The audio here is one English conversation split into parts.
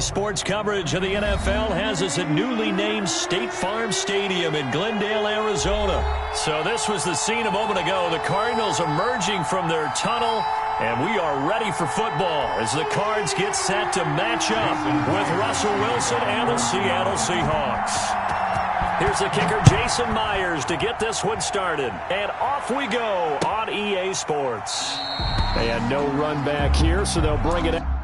sports coverage of the NFL has us at newly named State Farm Stadium in Glendale, Arizona. So this was the scene a moment ago. The Cardinals emerging from their tunnel, and we are ready for football as the Cards get set to match up with Russell Wilson and the Seattle Seahawks. Here's the kicker, Jason Myers, to get this one started. And off we go on EA Sports. They had no run back here, so they'll bring it out.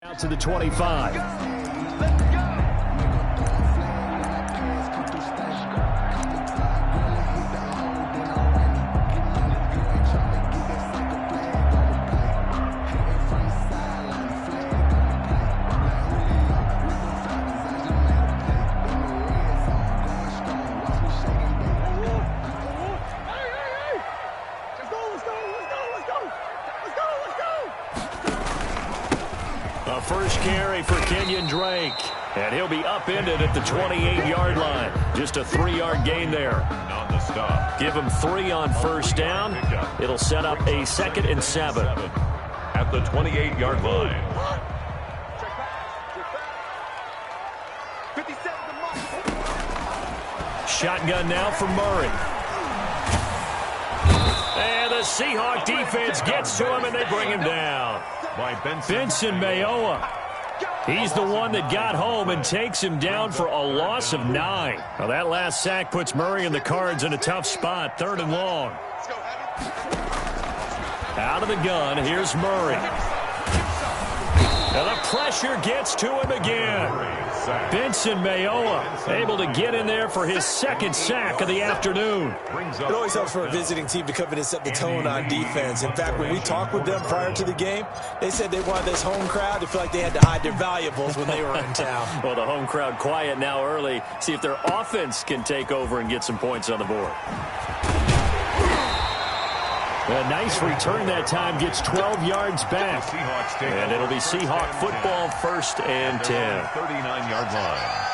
Out to the 25. First carry for Kenyon Drake. And he'll be upended at the 28-yard line. Just a 3-yard gain there. On the stop. Give him 3 on first down. It'll set up a 2nd and 7. At the 28-yard line. Shotgun now for Murray. And the Seahawk defense gets to him, and they bring him down. By Benson Mayowa. He's the one that got home and takes him down for a loss of 9. Well, that last sack puts Murray and the Cards in a tough spot, 3rd and long. Out of the gun, here's Murray. And the pressure gets to him again. Benson Mayowa able to get in there for his 2nd sack of the afternoon. It always helps for a visiting team to come in and set the tone on defense. In fact, when we talked with them prior to the game, they said they wanted this home crowd to feel like they had to hide their valuables when they were in town. Well, the home crowd quiet now early. See if their offense can take over and get some points on the board. A nice return that time, gets 12 yards back. And it'll be Seahawk football, 1st and 10. 39-yard line.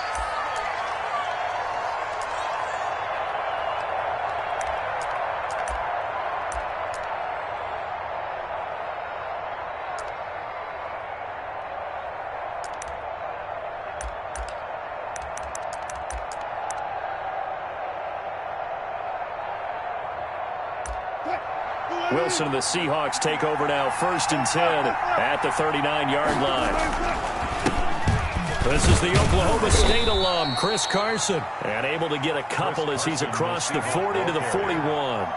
Wilson and the Seahawks take over now, 1st and 10 at the 39-yard line. This is the Oklahoma State alum, Chris Carson, and able to get a couple as he's across the 40 to the 41.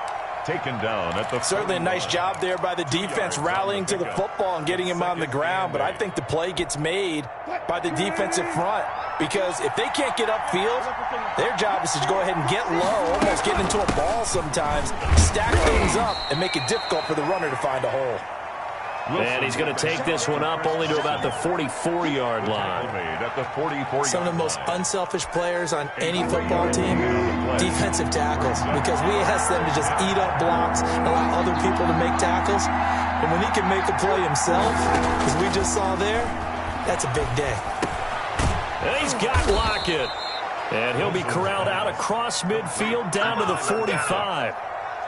Taken down at the certainly a nice job there by the defense rallying to the football and getting him on the ground, but I think the play gets made by the defensive front because if they can't get upfield, their job is to go ahead and get low, almost get into a ball sometimes, stack things up, and make it difficult for the runner to find a hole. And he's going to take this one up only to about the 44-yard line. Some of the most unselfish players on any football team, defensive tackles, because we ask them to just eat up blocks, allow other people to make tackles. And when he can make a play himself, as we just saw there, that's a big day. And he's got Lockett. And he'll be corralled out across midfield down to the 45.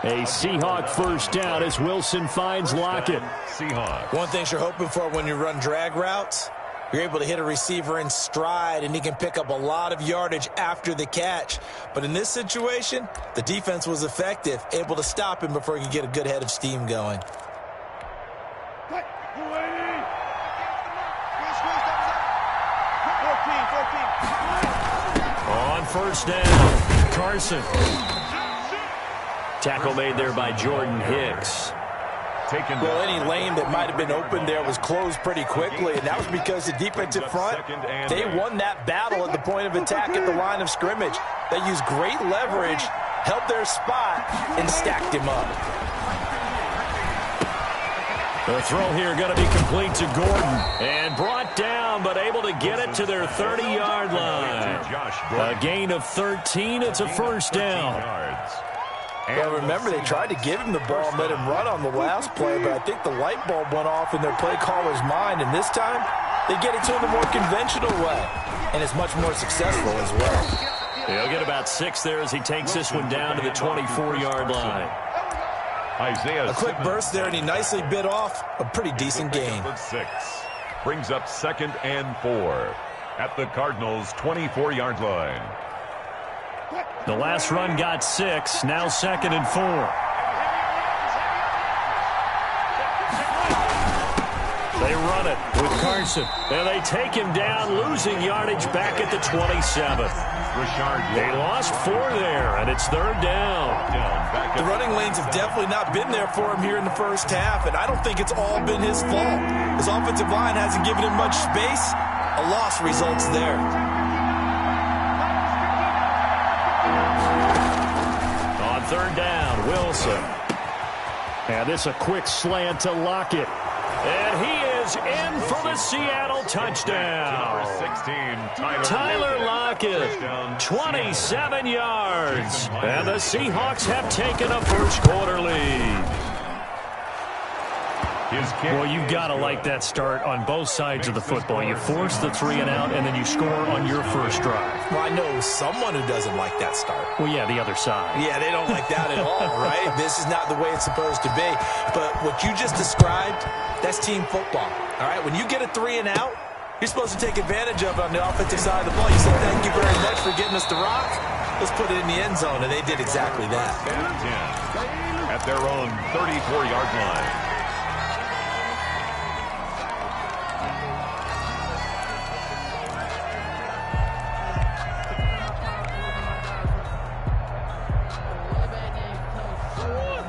A Seahawk first down as Wilson finds Lockett. One thing you're hoping for when you run drag routes, you're able to hit a receiver in stride, and he can pick up a lot of yardage after the catch. But in this situation, the defense was effective, able to stop him before he could get a good head of steam going. On first down, Carson. Tackle made there by Jordan Hicks. Well, any lane that might have been open there was closed pretty quickly, and that was because the defensive front, they won that battle at the point of attack at the line of scrimmage. They used great leverage, held their spot, and stacked him up. The throw here going to be complete to Gordon. And brought down, but able to get it to their 30-yard line. A gain of 13. It's a first down. Well, remember, they tried to give him the ball and let him run on the last play, but I think the light bulb went off in their play caller's mind, and this time they get it to him the more conventional way, and it's much more successful as well. He'll get about 6 there as he takes this one down to the 24-yard line. A quick burst there, and he nicely bit off a pretty decent gain. 6 brings up 2nd and 4 at the Cardinals' 24-yard line. The last run got 6, now 2nd and 4. They run it with Carson, and they take him down, losing yardage back at the 27. They lost 4 there, and it's 3rd down. The running lanes have definitely not been there for him here in the first half, and I don't think it's all been his fault. His offensive line hasn't given him much space. A loss results there. On 3rd down, Wilson. And this a quick slant to Lockett. And he is in for the Seattle touchdown. Number 16, Tyler Lockett, 27 yards. And the Seahawks have taken a first-quarter lead. Well, you've got to like that start on both sides of the football. You force the 3-and-out, and then you score on your first drive. Well, I know someone who doesn't like that start. Well, yeah, the other side. Yeah, they don't like that at all, right? This is not the way it's supposed to be. But what you just described, that's team football, all right? When you get a 3-and-out, you're supposed to take advantage of it on the offensive side of the ball. You say, thank you very much for getting us the rock. Let's put it in the end zone, and they did exactly that. At their own 34-yard line.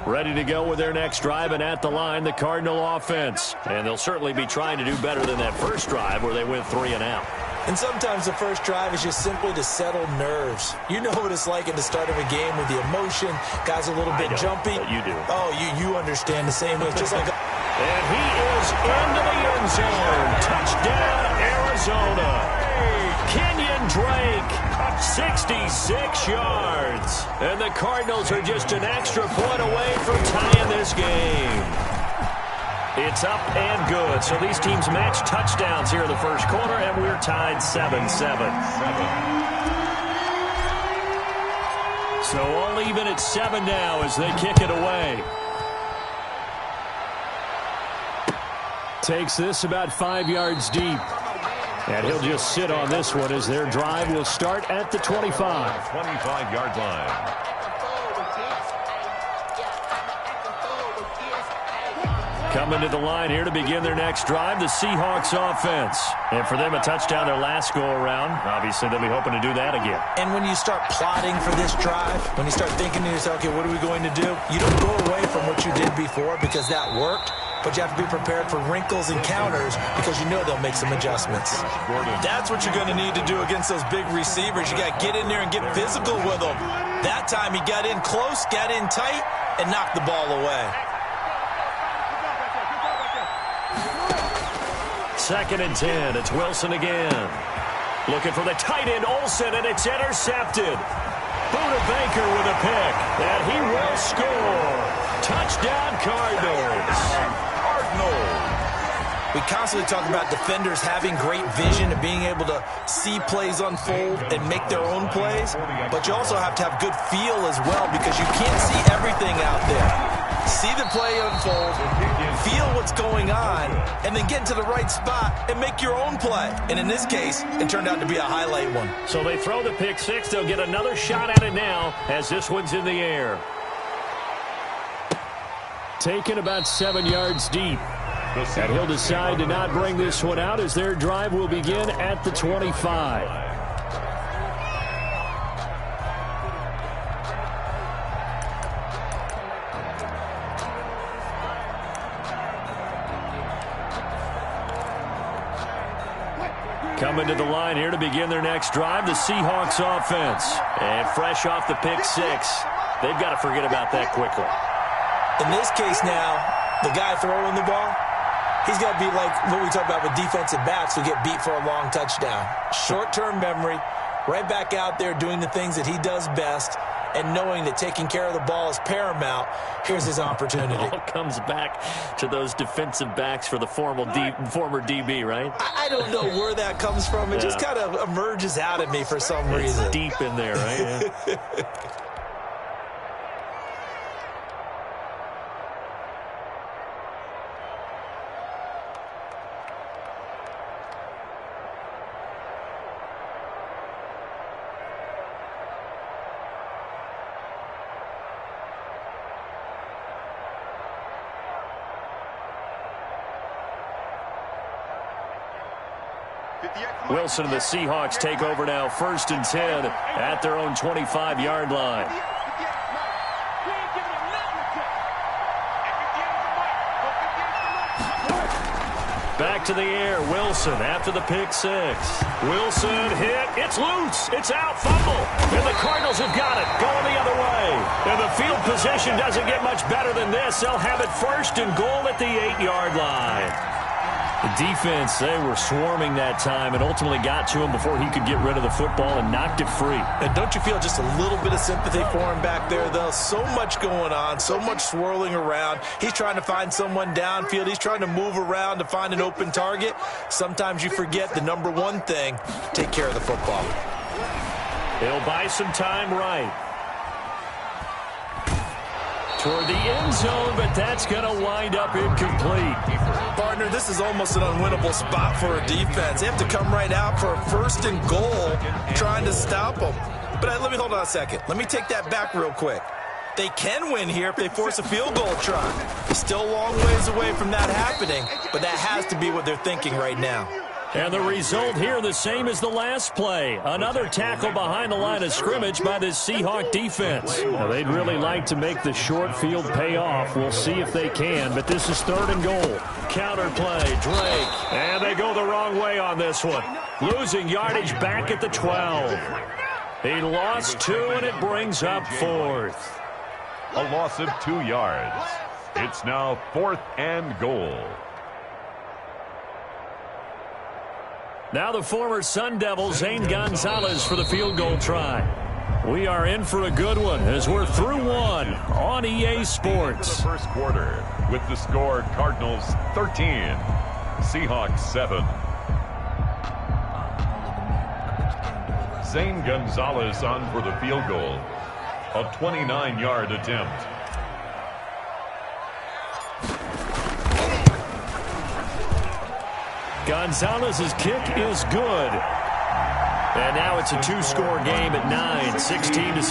Ready to go with their next drive, and at the line, the Cardinal offense. And they'll certainly be trying to do better than that first drive where they went 3-and-out. And sometimes the first drive is just simply to settle nerves. You know what it's like at the start of a game with the emotion. Guys a little bit jumpy. But you do. Oh, you understand the same way. It's just like... And he is into the end zone. Touchdown, Arizona. Kenyon Drake, 66 yards. And the Cardinals are just an extra point away from tying this game. It's up and good. So these teams match touchdowns here in the first quarter, and we're tied 7-7. So all even at 7 now as they kick it away. Takes this about 5 yards deep. And he'll just sit on this one as their drive will start at the 25. 25-yard line. Coming to the line here to begin their next drive, the Seahawks offense. And for them, a touchdown their last go-around. Obviously, they'll be hoping to do that again. And when you start plotting for this drive, when you start thinking to yourself, okay, what are we going to do? You don't go away from what you did before because that worked. But you have to be prepared for wrinkles and counters because you know they'll make some adjustments. That's what you're going to need to do against those big receivers. You got to get in there and get physical with them. That time he got in close, got in tight, and knocked the ball away. 2nd and 10. It's Wilson again. Looking for the tight end, Olsen, and it's intercepted. Buda Baker with a pick, and he will score. Touchdown, Cardinals. We constantly talk about defenders having great vision and being able to see plays unfold and make their own plays, but you also have to have good feel as well because you can't see everything out there. See the play unfold, feel what's going on, and then get to the right spot and make your own play. And in this case, it turned out to be a highlight one. So they throw the pick six. They'll get another shot at it now as this one's in the air. Taken about 7 yards deep. And he'll decide to not bring this one out as their drive will begin at the 25. Coming to the line here to begin their next drive, the Seahawks offense. And fresh off the pick six, they've got to forget about that quickly. In this case now, the guy throwing the ball, he's got to be like what we talk about with defensive backs who get beat for a long touchdown. Short-term memory, right back out there doing the things that he does best, and knowing that taking care of the ball is paramount. Here's his opportunity. It all comes back to those defensive backs for the former DB, right? I don't know where that comes from. It just kind of emerges out of me for some reason. Deep in there, right? Yeah. Wilson and the Seahawks take over now, 1st and 10 at their own 25-yard line. Back to the air, Wilson after the pick 6. Wilson hit, it's loose, it's out, fumble, and the Cardinals have got it, going the other way. And the field position doesn't get much better than this. They'll have it 1st and goal at the 8-yard line. The defense, they were swarming that time and ultimately got to him before he could get rid of the football and knocked it free. And don't you feel just a little bit of sympathy for him back there, though? So much going on, so much swirling around. He's trying to find someone downfield. He's trying to move around to find an open target. Sometimes you forget the number one thing, take care of the football. He'll buy some time right. Toward the end zone, but that's going to wind up incomplete. Partner, this is almost an unwinnable spot for a defense. They have to come right out for a 1st and goal trying to stop them. But let me hold on a second. Let me take that back real quick. They can win here if they force a field goal try. Still a long ways away from that happening, but that has to be what they're thinking right now. And the result here the same as the last play. Another tackle behind the line of scrimmage by this Seahawk defense. Now, they'd really like to make the short field pay off. We'll see if they can, but this is 3rd and goal. Counter play, Drake. And they go the wrong way on this one. Losing yardage back at the 12. He lost 2, and it brings up 4th. A loss of 2 yards. It's now 4th and goal. Now the former Sun Devil, Zane Gonzalez, for the field goal try. We are in for a good one as we're through one on EA Sports. The first quarter with the score Cardinals 13, Seahawks 7. Zane Gonzalez on for the field goal. A 29-yard attempt. Gonzalez's kick is good. And now it's a 2-score game at 9, 16-7.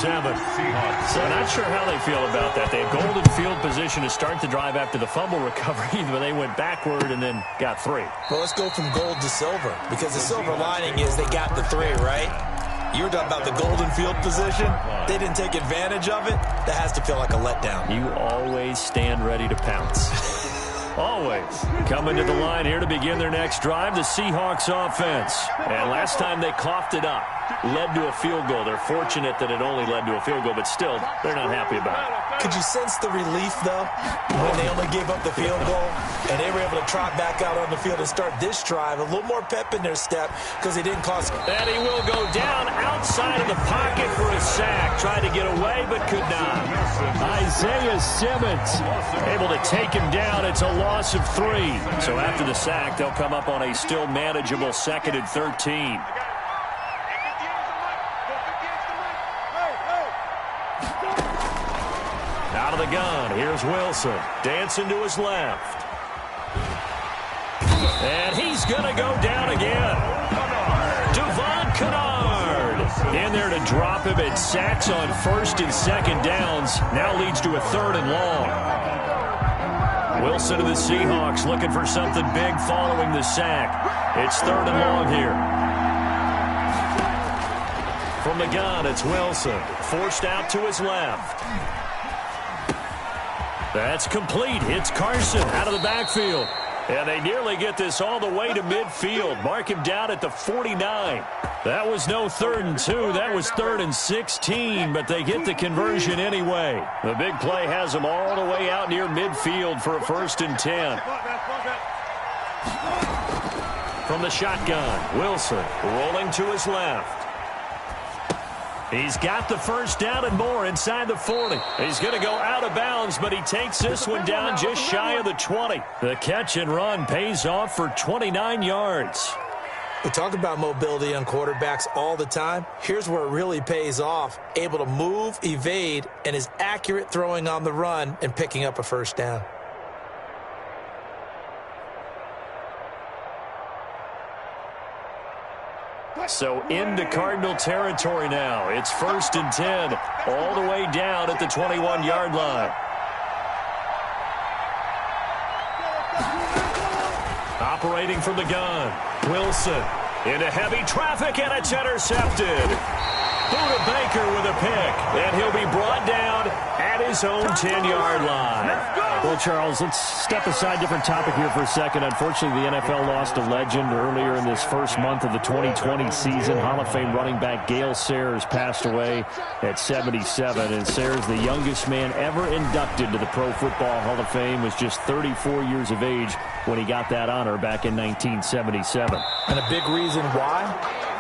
So not sure how they feel about that. They have golden field position to start the drive after the fumble recovery, but they went backward and then got 3. Well, let's go from gold to silver, because the silver lining is they got the 3, right? You were talking about the golden field position. They didn't take advantage of it. That has to feel like a letdown. You always stand ready to pounce. Always. Coming to the line here to begin their next drive, the Seahawks offense. And last time they coughed it up, led to a field goal. They're fortunate that it only led to a field goal, but still, they're not happy about it. Could you sense the relief, though, when they only gave up the field goal and they were able to trot back out on the field and start this drive? A little more pep in their step because they didn't cost. And he will go down outside of the pocket for a sack. Tried to get away, but could not. Isaiah Simmons able to take him down. It's a loss of 3. So after the sack, they'll come up on a still manageable 2nd and 13. Out of the gun, here's Wilson, dancing to his left. And he's going to go down again. Devon Kennard in there to drop him, and sacks on 1st and 2nd downs. Now leads to a 3rd and long. Wilson of the Seahawks looking for something big following the sack. It's 3rd and long here. From the gun, it's Wilson, forced out to his left. That's complete. It's Carson out of the backfield. And they nearly get this all the way to midfield. Mark him down at the 49. That was no 3rd and 2. That was 3rd and 16, but they get the conversion anyway. The big play has them all the way out near midfield for a 1st and 10. From the shotgun, Wilson rolling to his left. He's got the 1st down and more inside the 40. He's going to go out of bounds, but he takes this one down just shy of the 20. The catch and run pays off for 29 yards. We talk about mobility on quarterbacks all the time. Here's where it really pays off. Able to move, evade, and is accurate throwing on the run and picking up a 1st down. So into Cardinal territory now. It's 1st and 10, all the way down at the 21-yard line. Operating from the gun, Wilson Into heavy traffic, and it's intercepted. Buda Baker with a pick, and he'll be brought down at his own 10-yard line. Well, Charles, let's step aside different topic here for a second. Unfortunately, the NFL lost a legend earlier in this first month of the 2020 season. Hall of Fame running back Gale Sayers passed away at 77, and Sayers, the youngest man ever inducted to the Pro Football Hall of Fame, was just 34 years of age when he got that honor back in 1977. And a big reason why?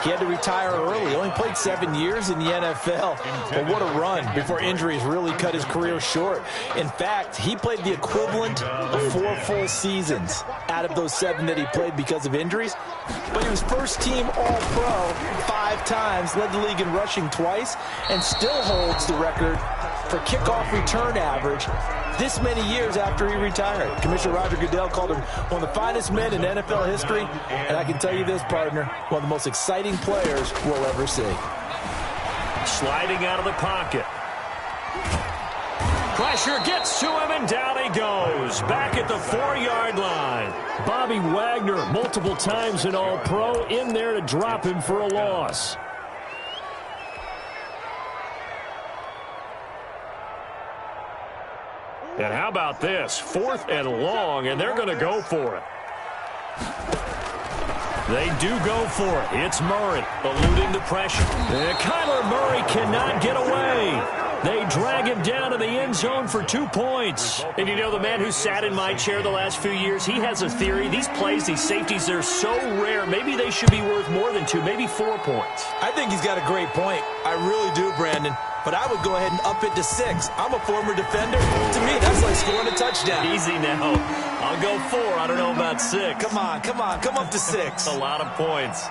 He had to retire early. He only played 7 years in the NFL. But what a run before injuries really cut his career short. In fact, he played the equivalent of 4 full seasons out of those 7 that he played because of injuries. But he was first-team All-Pro 5 times, led the league in rushing twice, and still holds the record for kickoff return average this many years after he retired. Commissioner Roger Goodell called him one of the finest men in NFL history, and I can tell you this, partner, one of the most exciting players we'll ever see. Sliding out of the pocket. Pressure gets to him, and down he goes. Back at the 4-yard line. Bobby Wagner, multiple times an All-Pro, in there to drop him for a loss. And how about this? 4th and long, and they're going to go for it. They do go for it. It's Murray eluding the pressure. And Kyler Murray cannot get away. They drag him down to the end zone for 2 points. And you know, the man who sat in my chair the last few years, he has a theory. These plays, these safeties, they're so rare. Maybe they should be worth more than 2, maybe 4 points. I think he's got a great point. I really do, Brandon. But I would go ahead and up it to 6. I'm a former defender. To me, that's like scoring a touchdown. Easy now. I'll go 4. I don't know about 6. Come on. Come up to 6. A lot of points.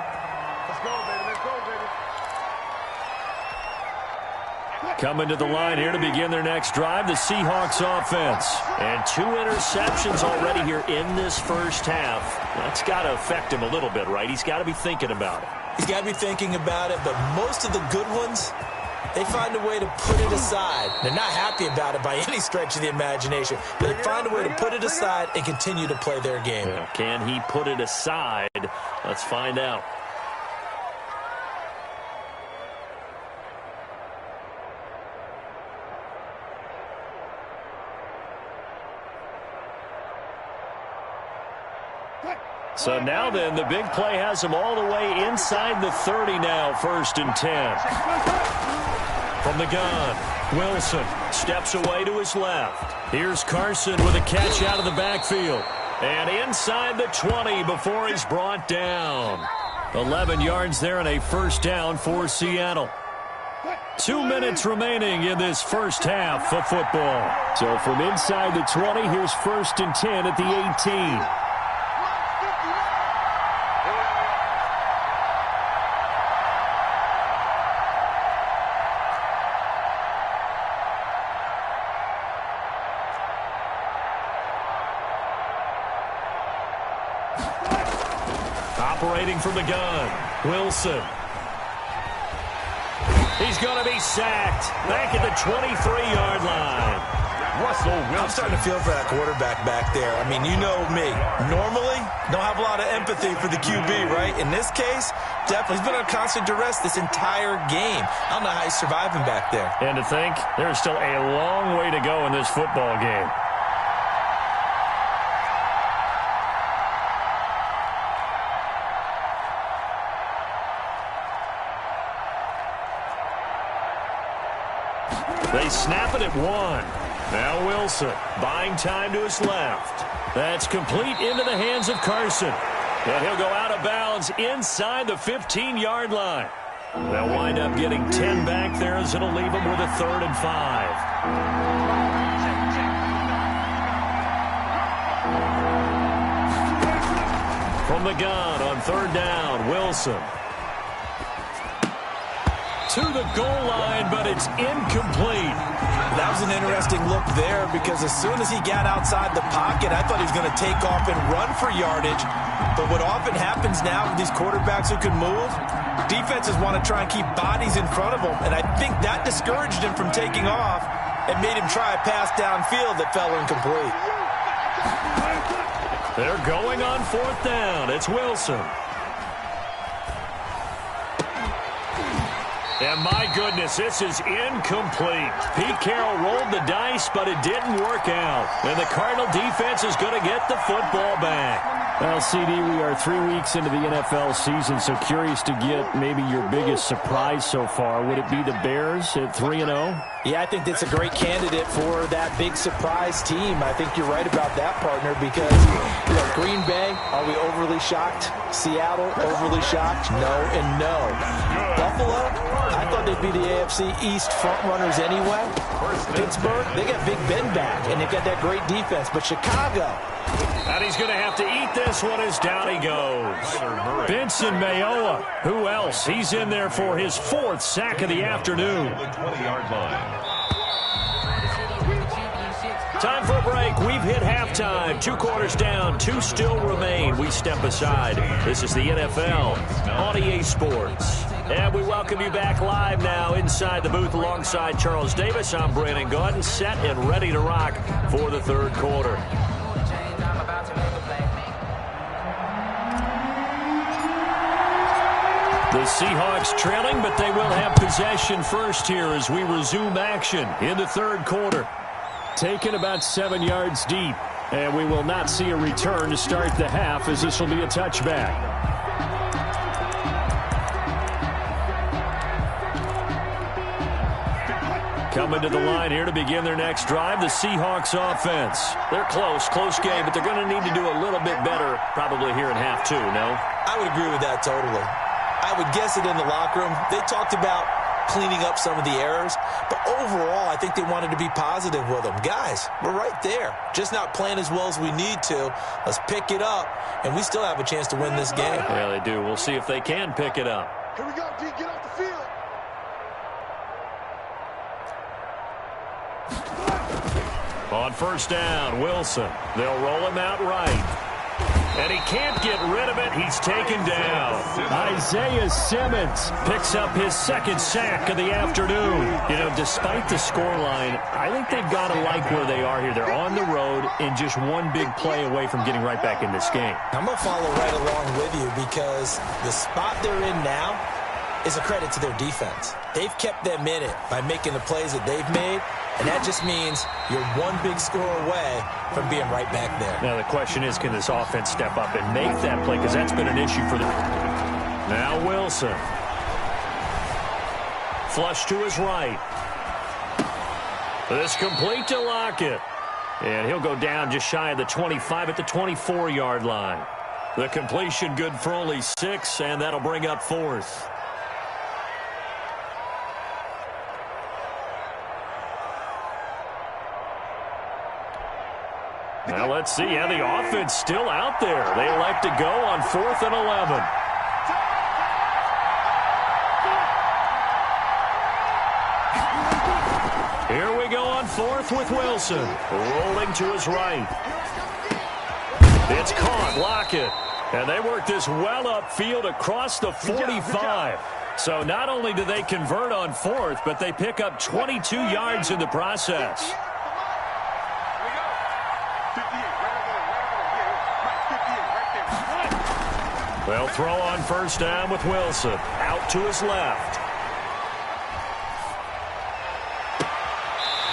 Coming to the line here to begin their next drive, the Seahawks offense. And 2 interceptions already here in this first half. That's got to affect him a little bit, right? He's got to be thinking about it. He's got to be thinking about it, but most of the good ones, they find a way to put it aside. They're not happy about it by any stretch of the imagination, but they find a way to put it aside and continue to play their game. Well, can he put it aside? Let's find out. So now then, the big play has him all the way inside the 30 now, 1st and 10. From the gun, Wilson steps away to his left. Here's Carson with a catch out of the backfield. And inside the 20 before he's brought down. 11 yards there and a first down for Seattle. 2 minutes remaining in this first half of football. So from inside the 20, here's 1st and 10 at the 18. Operating from the gun, Wilson. He's going to be sacked. Back at the 23-yard line. Russell Wilson. I'm starting to feel for that quarterback back there. I mean, you know me. Normally, don't have a lot of empathy for the QB, right? In this case, definitely. He's been on constant duress this entire game. I don't know how he's surviving back there. And to think, there's still a long way to go in this football game. They snap it at 1. Now Wilson buying time to his left. That's complete into the hands of Carson. And he'll go out of bounds inside the 15-yard line. They'll wind up getting 10 back there as it'll leave them with a 3rd and 5. From the gun on 3rd down, Wilson. To the goal line, but it's incomplete. That was an interesting look there because as soon as he got outside the pocket, I thought he was going to take off and run for yardage. But what often happens now with these quarterbacks who can move, defenses want to try and keep bodies in front of them, and I think that discouraged him from taking off and made him try a pass downfield that fell incomplete. They're going on 4th down. It's Wilson. And my goodness, this is incomplete. Pete Carroll rolled the dice, but it didn't work out. And the Cardinal defense is going to get the football back. Well, CD, we are 3 weeks into the NFL season, so curious to get maybe your biggest surprise so far. Would it be the Bears at 3-0? Yeah, I think that's a great candidate for that big surprise team. I think you're right about that, partner, because, you know, Green Bay, are we overly shocked? Seattle, overly shocked? No and no. Buffalo, I thought they'd be the AFC East front runners anyway. Pittsburgh, they got Big Ben back, and they got that great defense. But Chicago, and he's going to have to eat this one as down he goes. Benson Mayowa. Who else? He's in there for his 4th sack of the afternoon. The 20-yard line. Time for a break. We've hit halftime. 2 quarters down. 2 still remain. We step aside. This is the NFL on EA Sports. And we welcome you back live now inside the booth alongside Charles Davis. I'm Brandon Gaudin, set and ready to rock for the 3rd quarter. The Seahawks trailing, but they will have possession first here as we resume action in the 3rd quarter. Taken about 7 yards deep, and we will not see a return to start the half as this will be a touchback. Coming to the line here to begin their next drive, the Seahawks offense. They're close game, but they're going to need to do a little bit better probably here in half 2, no? I would agree with that totally. I would guess it in the locker room. They talked about cleaning up some of the errors, but overall, I think they wanted to be positive with them. Guys, we're right there. Just not playing as well as we need to. Let's pick it up, and we still have a chance to win this game. Yeah, they do. We'll see if they can pick it up. Here we go, D. Get off the field. On 1st down, Wilson. They'll roll him out right. And he can't get rid of it. He's taken down. Isaiah Simmons picks up his 2nd sack of the afternoon. You know, despite the scoreline, I think they've got to like where they are here. They're on the road and just one big play away from getting right back in this game. I'm going to follow right along with you because the spot they're in now is a credit to their defense. They've kept them in it by making the plays that they've made, and that just means you're one big score away from being right back there. Now the question is, can this offense step up and make that play? Because that's been an issue for them. Now Wilson. Flush to his right. This complete to Lockett. And he'll go down just shy of the 25 at the 24-yard line. The completion good for only 6, and that'll bring up 4th. Now let's see. Yeah, the offense still out there. They elect to go on 4th and 11. Here we go on 4th with Wilson. Rolling to his right. It's caught. Lockett. And they work this well upfield across the 45. So not only do they convert on 4th, but they pick up 22 yards in the process. They'll throw on 1st down with Wilson. Out to his left.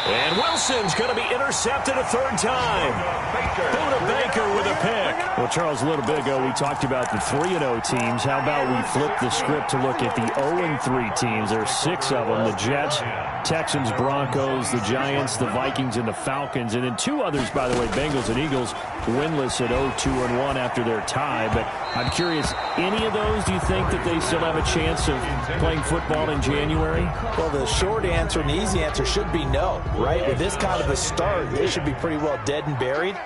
And Wilson's going to be intercepted a 3rd time. Buda Baker with a pick. Well, Charles, a little bit ago we talked about the 3-0 teams. How about we flip the script to look at the 0-3 teams? There are 6 of them. The Jets, Texans, Broncos, the Giants, the Vikings, and the Falcons. And then 2 others, by the way, Bengals and Eagles, winless at 0-2-1 after their tie. But I'm curious, any of those, do you think that they still have a chance of playing football in January? Well, the short answer and the easy answer should be no, right? With this kind of a start, they should be pretty well dead and buried.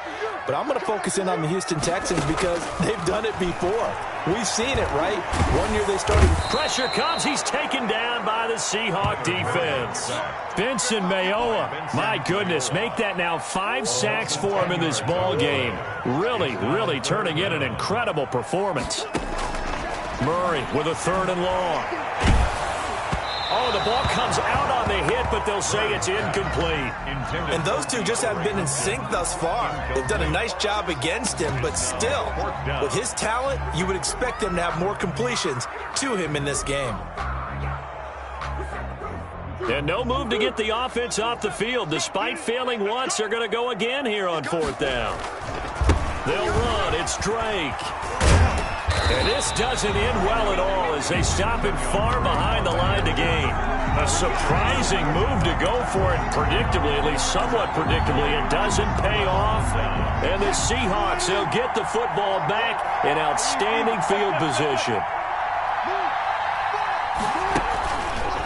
But I'm going to focus in on the Houston Texans because they've done it before. We've seen it, right? One year they started. Pressure comes. He's taken down by the Seahawk defense. Benson Mayowa. My goodness, make that now 5 sacks for him in this ball game. Really turning in an incredible performance. Murray with a 3rd and long. Oh, the ball comes out on the hit, but they'll say it's incomplete. And those two just haven't been in sync thus far. They've done a nice job against him, but still, with his talent, you would expect them to have more completions to him in this game. And no move to get the offense off the field. Despite failing once, they're going to go again here on 4th down. They'll run. It's Drake. And this doesn't end well at all as they stop him far behind the line to gain. A surprising move to go for it predictably, at least somewhat predictably. It doesn't pay off. And the Seahawks, they'll get the football back in outstanding field position.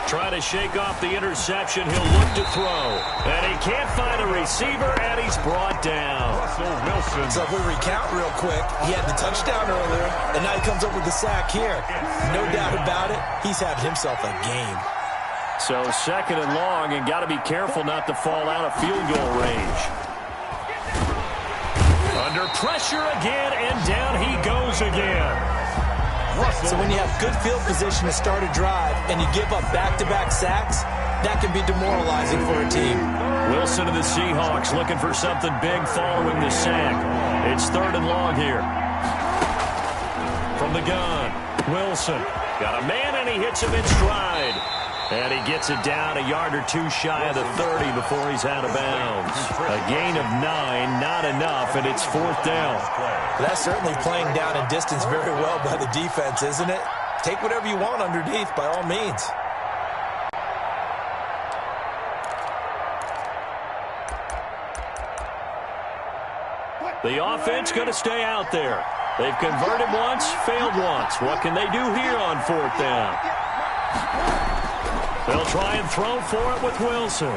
Try to shake off the interception. He'll look to throw. And he can't find a receiver, and he's brought down. Russell Wilson. So if we recount real quick, he had the touchdown earlier, and now he comes up with the sack here. No doubt about it, he's having himself a game. So 2nd and long, and got to be careful not to fall out of field goal range. Under pressure again, and down he goes again. So when you have good field position to start a drive and you give up back-to-back sacks, that can be demoralizing for a team. Wilson and the Seahawks looking for something big following the sack. It's 3rd and long here. From the gun, Wilson. Got a man, and he hits him in stride. And he gets it down a yard or two shy of the 30 before he's out of bounds. A gain of 9, not enough, and it's 4th down. That's certainly playing down in distance very well by the defense, isn't it? Take whatever you want underneath, by all means. The offense going to stay out there. They've converted once, failed once. What can they do here on 4th down? They'll try and throw for it with Wilson.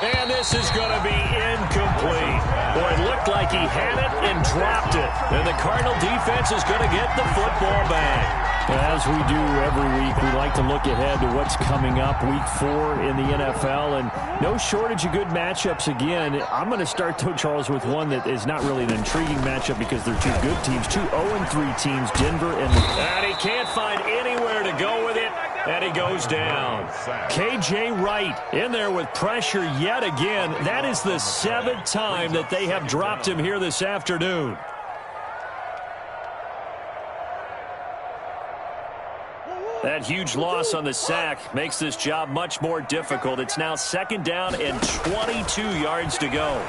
And this is going to be incomplete. Boy, it looked like he had it and dropped it. And the Cardinal defense is going to get the football back. As we do every week, we like to look ahead to what's coming up week 4 in the NFL, and no shortage of good matchups again. I'm going to start, though, Charles, with one that is not really an intriguing matchup because they're two good teams, two 0-3 teams, Denver and the... And he can't find anywhere to go with it, and he goes down. K.J. Wright in there with pressure yet again. That is the 7th time that they have dropped him here this afternoon. That huge loss on the sack makes this job much more difficult. It's now 2nd down and 22 yards to go.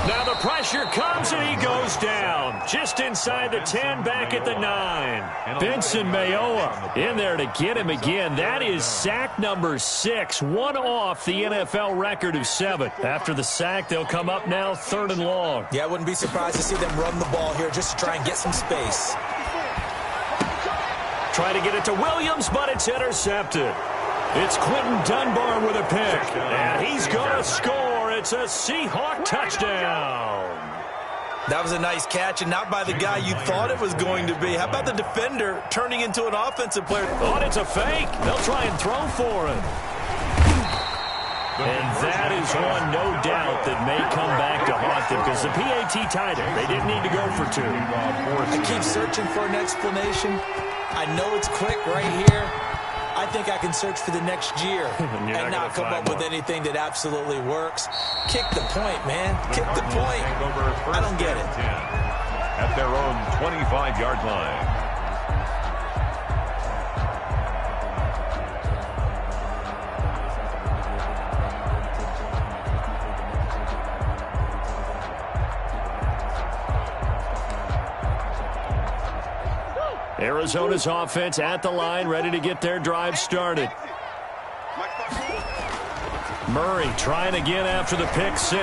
Now the pressure comes and he goes down. Just inside the 10, back at the 9. Benson Mayowa in there to get him again. That is sack number 6, one off the NFL record of 7. After the sack, they'll come up now 3rd and long. Yeah, I wouldn't be surprised to see them run the ball here just to try and get some space. Try to get it to Williams, but it's intercepted. It's Quentin Dunbar with a pick, and he's going to score. It's a Seahawk touchdown. That was a nice catch, and not by the guy you thought it was going to be. How about the defender turning into an offensive player? Oh, it's a fake. They'll try and throw for it. And that is one, no doubt, that may come back to haunt them because the PAT tied it. They didn't need to go for 2. I keep searching for an explanation. I know it's quick right here. I think I can search for the next year and not come up with anything that absolutely works. Kick the point, man. Kick the point. I don't get it. At their own 25-yard line. Arizona's offense at the line, ready to get their drive started. Murray trying again after the pick 6.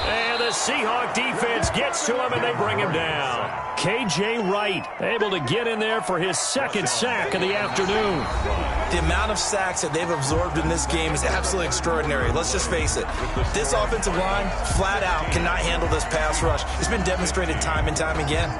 And the Seahawk defense gets to him, and they bring him down. K.J. Wright able to get in there for his 2nd sack of the afternoon. The amount of sacks that they've absorbed in this game is absolutely extraordinary. Let's just face it. This offensive line, flat out, cannot handle this pass rush. It's been demonstrated time and time again.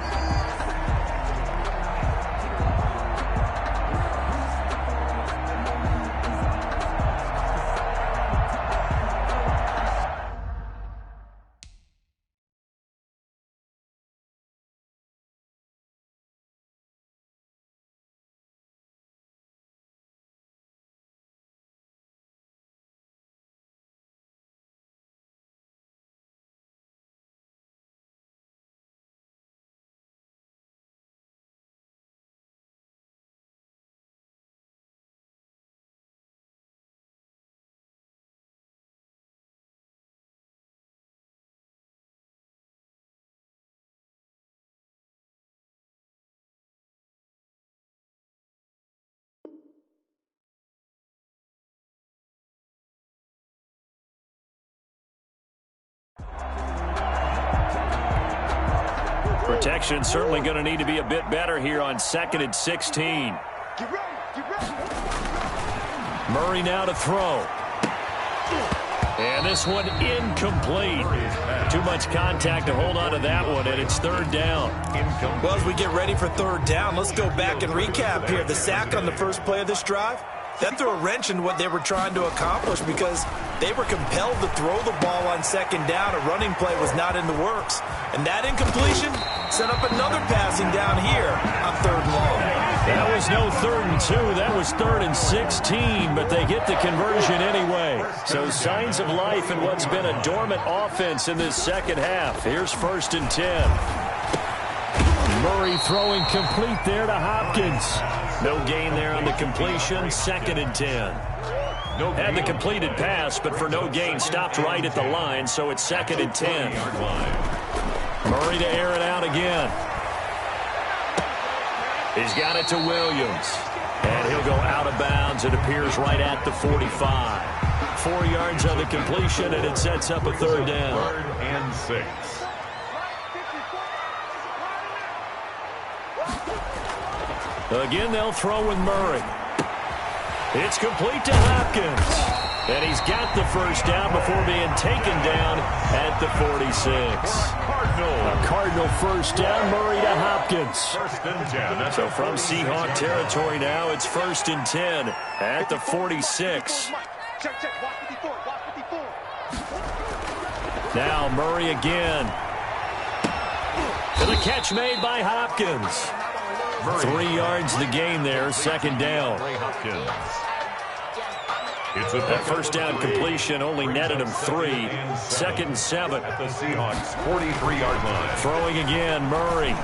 Protection certainly going to need to be a bit better here on 2nd and 16. Get ready. Get ready. Murray now to throw. And this one incomplete. Too much contact to hold on to that one, and it's 3rd down. Well, as we get ready for 3rd down, let's go back and recap here. The sack on the first play of this drive, that threw a wrench in what they were trying to accomplish because they were compelled to throw the ball on 2nd down. A running play was not in the works. And that incompletion set up another passing down here on 3rd and long. That was no 3rd and 2. That was 3rd and 16, but they get the conversion anyway. So signs of life in what's been a dormant offense in this second half. Here's 1st and 10. Murray throwing complete there to Hopkins. No gain there on the completion. 2nd and 10. Had the completed pass, but for no gain, stopped right at the line, so it's 2nd and 10. Murray to air it out again. He's got it to Williams. And he'll go out of bounds. It appears right at the 45. 4 yards on the completion, and it sets up a 3rd down. 3rd and 6. Again, they'll throw with Murray. It's complete to Hopkins. And he's got the 1st down before being taken down at the 46. A Cardinal 1st down, Murray to Hopkins. 1st and 10. So from Seahawk territory now, it's 1st and 10 at the 46. Check. Watch 54. Watch 54. Now Murray again. To the catch made by Hopkins. 3 yards the gain there, 2nd down. That 1st down completion only netted him 3. 2nd and 7. At the Seahawks 43-yard line. Throwing again, Murray.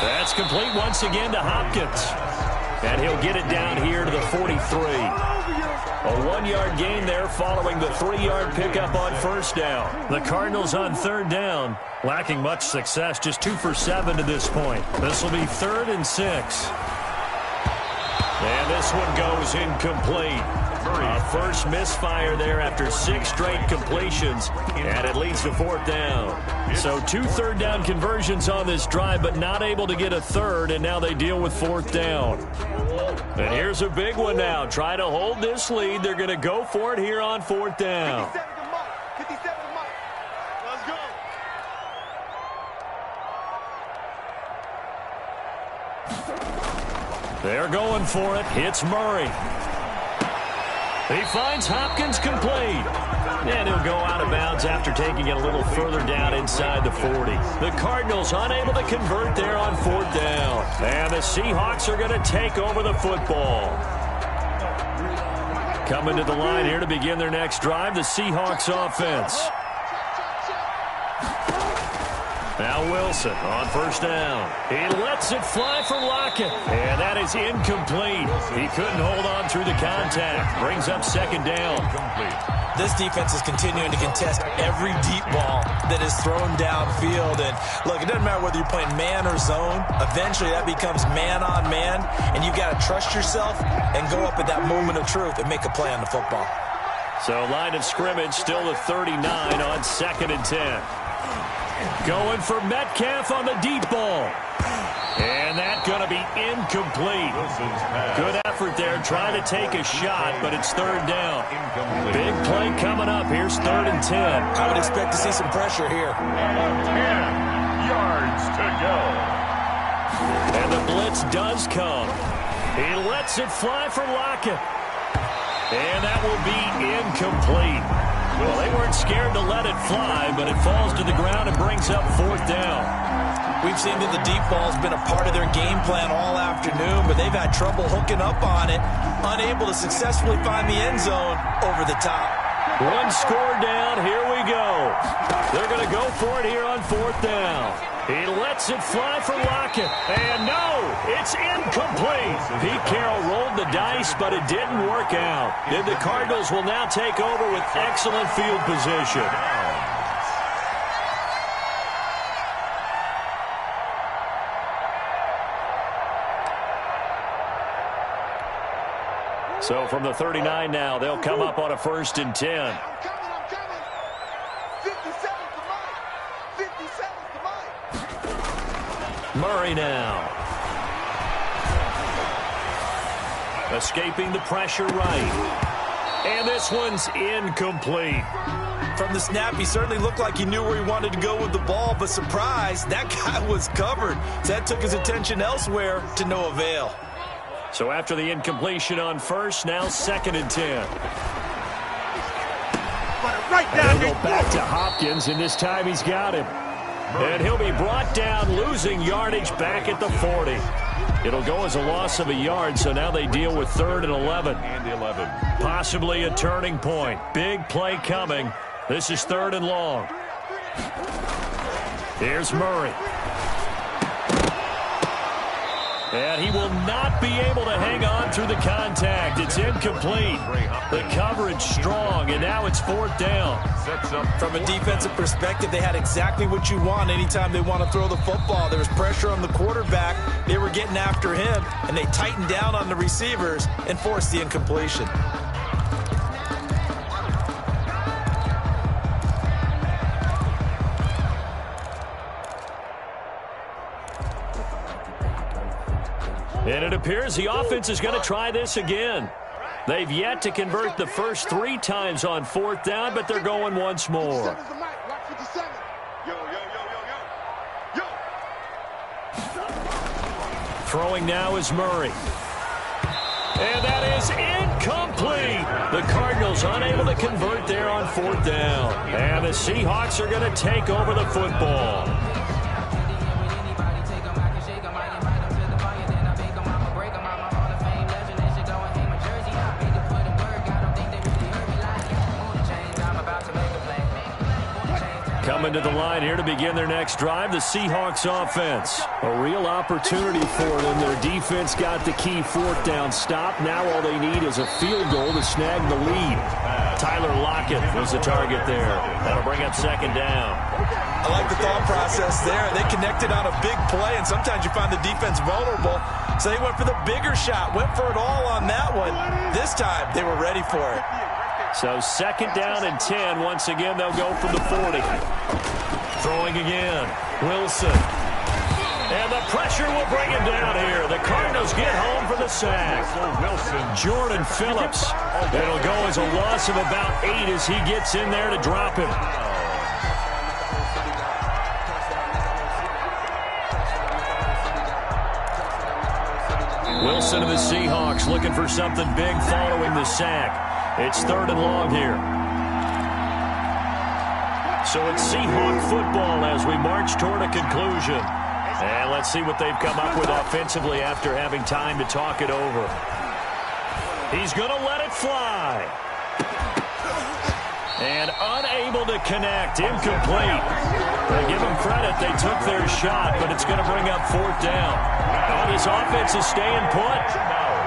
That's complete once again to Hopkins. And he'll get it down here to the 43. A 1-yard gain there following the 3-yard pickup on 1st down. The Cardinals on 3rd down, lacking much success, just 2 for 7 to this point. This will be 3rd and 6. And this one goes incomplete. A first misfire there after 6 straight completions, and it leads to 4th down. So 2 3rd down conversions on this drive, but not able to get a 3rd, and now they deal with 4th down. And here's a big one now. Try to hold this lead. They're going to go for it here on 4th down. 57 to Mike. Let's go. They're going for it. Hits Murray. He finds Hopkins complete. And he'll go out of bounds after taking it a little further down inside the 40. The Cardinals unable to convert there on 4th down. And the Seahawks are going to take over the football. Coming to the line here to begin their next drive, the Seahawks offense. Now Wilson on 1st down. He lets it fly for Lockett. And that is incomplete. He couldn't hold on through the contact. Brings up 2nd down. This defense is continuing to contest every deep ball that is thrown downfield. And look, it doesn't matter whether you're playing man or zone. Eventually that becomes man on man. And you've got to trust yourself and go up at that moment of truth and make a play on the football. So line of scrimmage still at 39 on 2nd and 10. Going for Metcalf on the deep ball. And that's going to be incomplete. Good effort there trying to take a shot, but it's 3rd down. Big play coming up. Here's 3rd and 10. I would expect to see some pressure here. 10 yards to go. And the blitz does come. He lets it fly for Lockett. And that will be incomplete. Well, they weren't scared to let it fly, but it falls to the ground and brings up 4th down. We've seen that the deep ball has been a part of their game plan all afternoon, but they've had trouble hooking up on it, unable to successfully find the end zone over the top. 1 score down. Here we go. They're going to go for it here on 4th down. He lets it fly for Lockett. And no, it's incomplete. Pete Carroll rolled the dice, but it didn't work out. And the Cardinals will now take over with excellent field position. So from the 39 now, they'll come up on a 1st and 10. I'm coming. 57 to Mike. 57 to Mike. Murray now. Escaping the pressure right. And this one's incomplete. From the snap, he certainly looked like he knew where he wanted to go with the ball, but surprise, that guy was covered. So that took his attention elsewhere to no avail. So after the incompletion on first, now 2nd and 10. And they'll go back to Hopkins, and this time he's got him. And he'll be brought down, losing yardage back at the 40. It'll go as a loss of a yard, so now they deal with 3rd and 11. Possibly a turning point. Big play coming. This is 3rd and long. Here's Murray. And he will not be able to hang on through the contact. It's incomplete. The coverage strong, and now it's 4th down. From a defensive perspective, they had exactly what you want anytime they want to throw the football. There was pressure on the quarterback. They were getting after him, and they tightened down on the receivers and forced the incompletion. And it appears the offense is going to try this again. They've yet to convert the first 3 times on 4th down, but they're going once more. Throwing now is Murray. And that is incomplete. The Cardinals unable to convert there on 4th down. And the Seahawks are going to take over the football. Coming to the line here to begin their next drive, the Seahawks offense. A real opportunity for them. Their defense got the key 4th down stop. Now all they need is a field goal to snag the lead. Tyler Lockett was the target there. That'll bring up 2nd down. I like the thought process there. They connected on a big play, and sometimes you find the defense vulnerable. So they went for the bigger shot, went for it all on that one. This time, they were ready for it. So 2nd down and 10. Once again, they'll go from the 40. Throwing again. Wilson. And the pressure will bring him down here. The Cardinals get home for the sack. Jordan Phillips. It'll go as a loss of about 8 as he gets in there to drop him. Wilson of the Seahawks looking for something big following the sack. It's 3rd and long here. So it's Seahawk football as we march toward a conclusion. And let's see what they've come up with offensively after having time to talk it over. He's going to let it fly. And unable to connect. Incomplete. They give them credit. They took their shot, but it's going to bring up 4th down. Oh, this offense is staying put.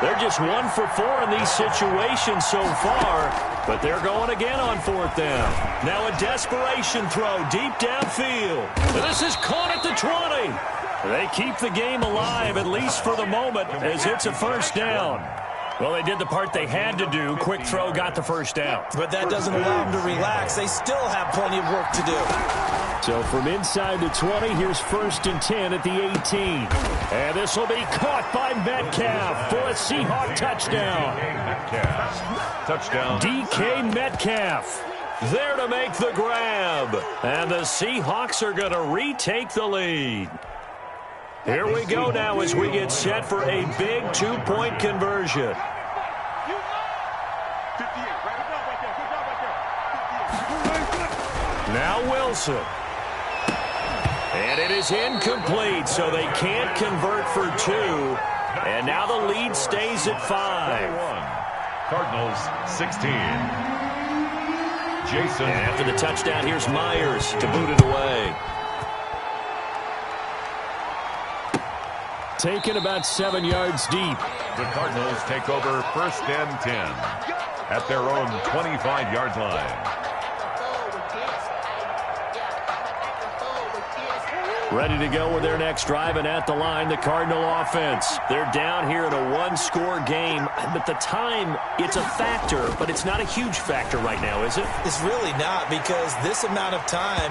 They're just 1 for 4 in these situations so far, but they're going again on 4th down. Now a desperation throw deep downfield. This is caught at the 20. They keep the game alive, at least for the moment, as it's a 1st down. Well, they did the part they had to do. Quick throw got the 1st down. But that doesn't allow them to relax. They still have plenty of work to do. So from inside the 20, here's 1st and 10 at the 18. And this will be caught by Metcalf for a Seahawk touchdown. Touchdown. DK Metcalf there to make the grab. And the Seahawks are going to retake the lead. Here we go now as we get set for a big 2-point conversion. Now Wilson. And it is incomplete, so they can't convert for 2. And now the lead stays at 5. Cardinals 16. Jason. And after the touchdown, here's Myers to boot it away. Taken about 7 yards deep. The Cardinals take over 1st and 10 at their own 25-yard line. Ready to go with their next drive, and at the line, the Cardinal offense. They're down here in a one-score game. At the time, it's a factor, but it's not a huge factor right now, is it? It's really not, because this amount of time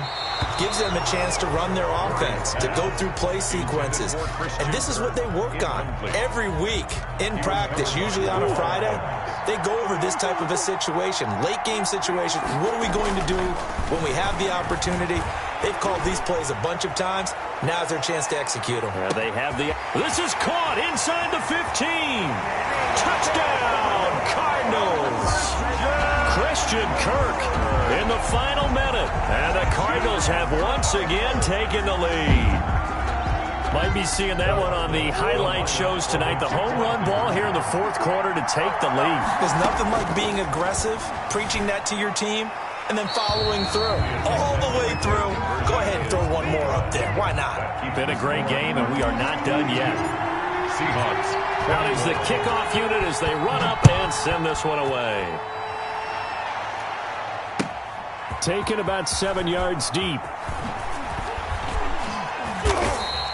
gives them a chance to run their offense, to go through play sequences. And this is what they work on every week in practice, usually on a Friday. They go over this type of a situation, late game situation. What are we going to do when we have the opportunity? They've called these plays a bunch of times. Now's their chance to execute them. Yeah, they have the... This is caught inside the 15. Touchdown, Cardinals. Christian Kirk in the final minute. And the Cardinals have once again taken the lead. Might be seeing that one on the highlight shows tonight. The home run ball here in the fourth quarter to take the lead. There's nothing like being aggressive, preaching that to your team, and then following through, all the way through. Go ahead and throw one more up there. Why not? Been a great game, and we are not done yet. Seahawks. Now is the kickoff unit as they run up and send this one away. Taken about 7 yards deep.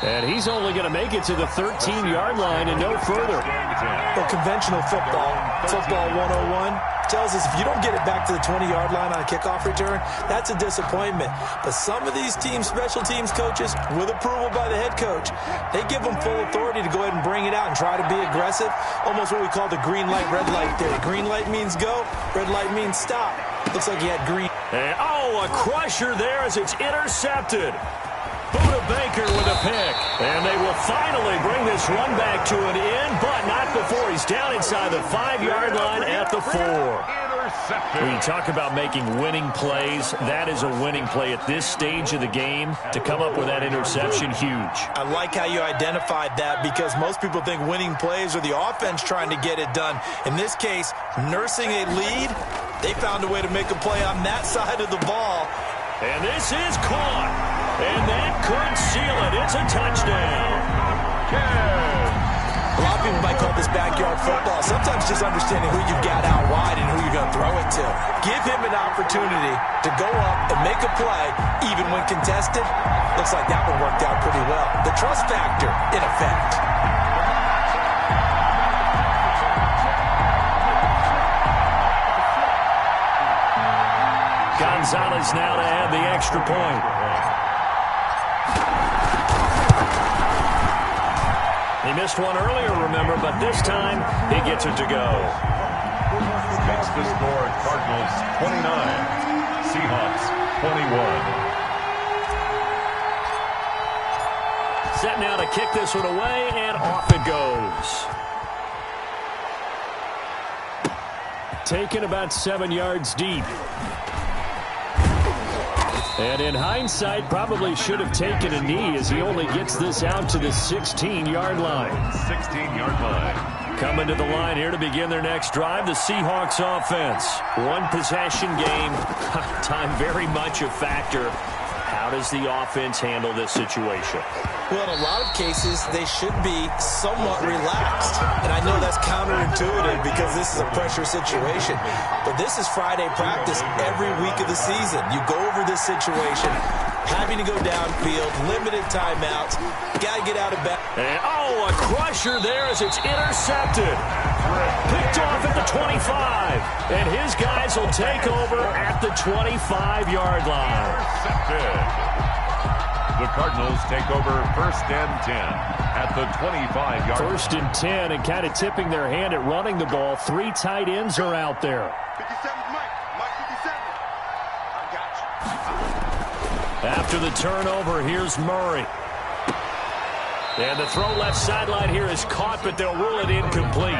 And he's only going to make it to the 13-yard line and no further. Well, conventional football 101, tells us if you don't get it back to the 20-yard line on a kickoff return, that's a disappointment. But some of these teams, special teams coaches, with approval by the head coach, they give them full authority to go ahead and bring it out and try to be aggressive. Almost what we call the green light, red light theory. Green light means go, red light means stop. Looks like he had green. And, a crusher there as it's intercepted. Buda Baker with a pick. And they will finally bring this run back to an end, but not before he's down inside the 5-yard line at the 4. When you talk about making winning plays, that is a winning play at this stage of the game. To come up with that interception, huge. I like how you identified that, because most people think winning plays are the offense trying to get it done. In this case, nursing a lead, they found a way to make a play on that side of the ball. And this is caught. And that could seal it. It's a touchdown. A lot of people might call this backyard football. Sometimes just understanding who you've got out wide and who you're going to throw it to. Give him an opportunity to go up and make a play, even when contested. Looks like that one worked out pretty well. The trust factor, in effect. Gonzalez now to add the extra point. He missed one earlier, remember, but this time he gets it to go. Makes the score Cardinals 29, Seahawks 21. Set now to kick this one away, and off it goes. Taken about 7 yards deep. And in hindsight, probably should have taken a knee as he only gets this out to the 16-yard line. 16-yard line. Coming to the line here to begin their next drive, the Seahawks offense. One possession game. Time very much a factor. How does the offense handle this situation? Well, in a lot of cases, they should be somewhat relaxed. And I know that's counterintuitive because this is a pressure situation. But this is Friday practice every week of the season. You go over this situation, having to go downfield, limited timeouts, got to get out of bed. And, a crusher there as it's intercepted. Picked off at the 25. And his guys will take over at the 25-yard line. Intercepted. The Cardinals take over 1st and 10 at the 25-yard line. 1st and 10, and kind of tipping their hand at running the ball. 3 tight ends are out there. 57's Mike. Mike 57. I got you. After the turnover, here's Murray. And the throw left sideline here is caught, but they'll rule it incomplete.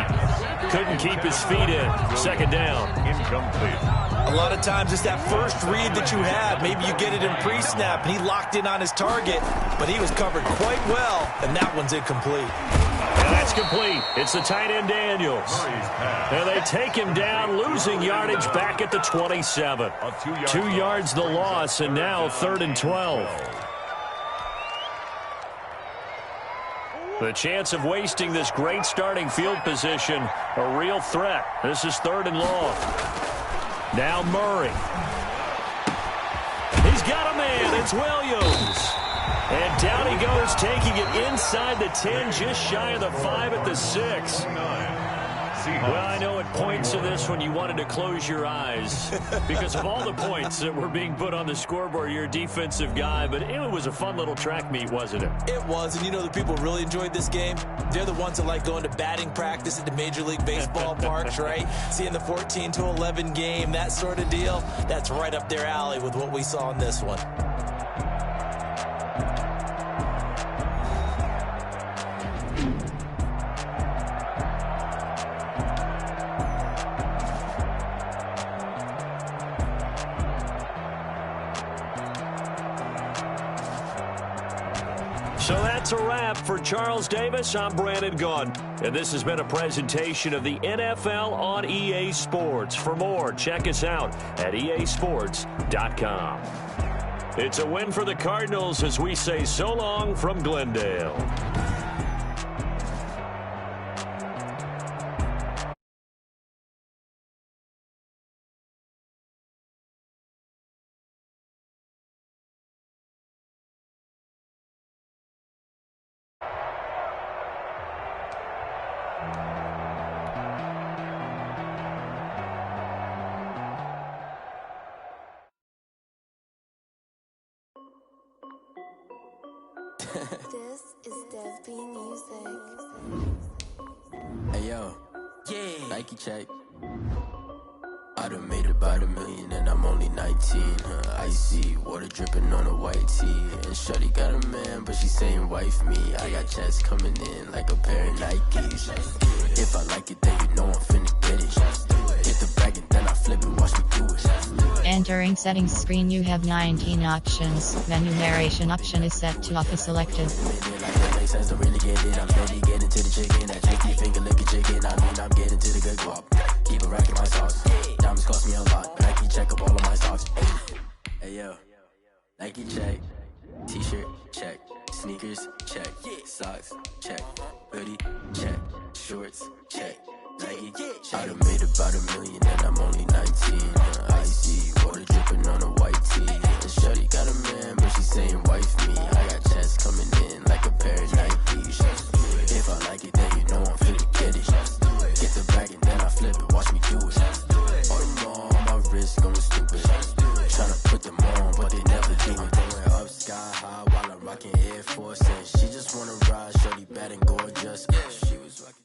Couldn't keep his feet in. 2nd down. Incomplete. A lot of times it's that first read that you had. Maybe you get it in pre-snap, and he locked in on his target, but he was covered quite well, and that one's incomplete. And that's complete. It's the tight end Daniels. And they take him down, losing yardage back at the 27. 2 yards the loss, and now 3rd and 12. The chance of wasting this great starting field position, a real threat. This is 3rd and long. Now Murray. He's got a man. It's Williams. And down he goes, taking it inside the 10, just shy of the 5 at the 6. Well, I know at points in this when you wanted to close your eyes because of all the points that were being put on the scoreboard. You're a defensive guy, but it was a fun little track meet, wasn't it? It was, and you know the people really enjoyed this game? They're the ones that like going to batting practice at the Major League Baseball parks, right? Seeing the 14-11 game, that sort of deal, that's right up their alley with what we saw in this one. So that's a wrap. For Charles Davis, I'm Brandon Gaudin. And this has been a presentation of the NFL on EA Sports. For more, check us out at easports.com. It's a win for the Cardinals as we say so long from Glendale. This is Dev B Music. Hey yo, yeah, Nike check. I done made about $1 million and I'm only 19. Icy water dripping on a white tee. And shorty got a man, but she saying wife me. I got checks coming in like a pair of Nikes. If I like it, then you know I'm finna get it. Hit the bag and then I flip it, watch me do it. Entering settings screen, you have 19 options. Menu narration option is set to offer selected. I'm really getting it. I'm ready getting to the chicken. That tricky finger licking chicken. I mean, I'm getting to the good guap. Keep a rack in my sauce. Diamonds cost me a lot. Nike check up all of my stocks. Hey yo, Nike check. T-shirt check. Sneakers check. Socks check. Hoodie check. Shorts check. Nike. I done made about $1 million and I'm only 19. Icy water dripping on a white tee. And shorty got a man, but she saying wife me. I got checks coming in like a pair of Nikes. If I like it, then you know I'm finna get it. Get the bag and then I flip it, watch me do it. All them on my wrist going stupid. Tryna put them on, but they never do it. Going up sky high while I'm rocking Air Force. And she just wanna ride, shorty bad and gorgeous. She was rocking.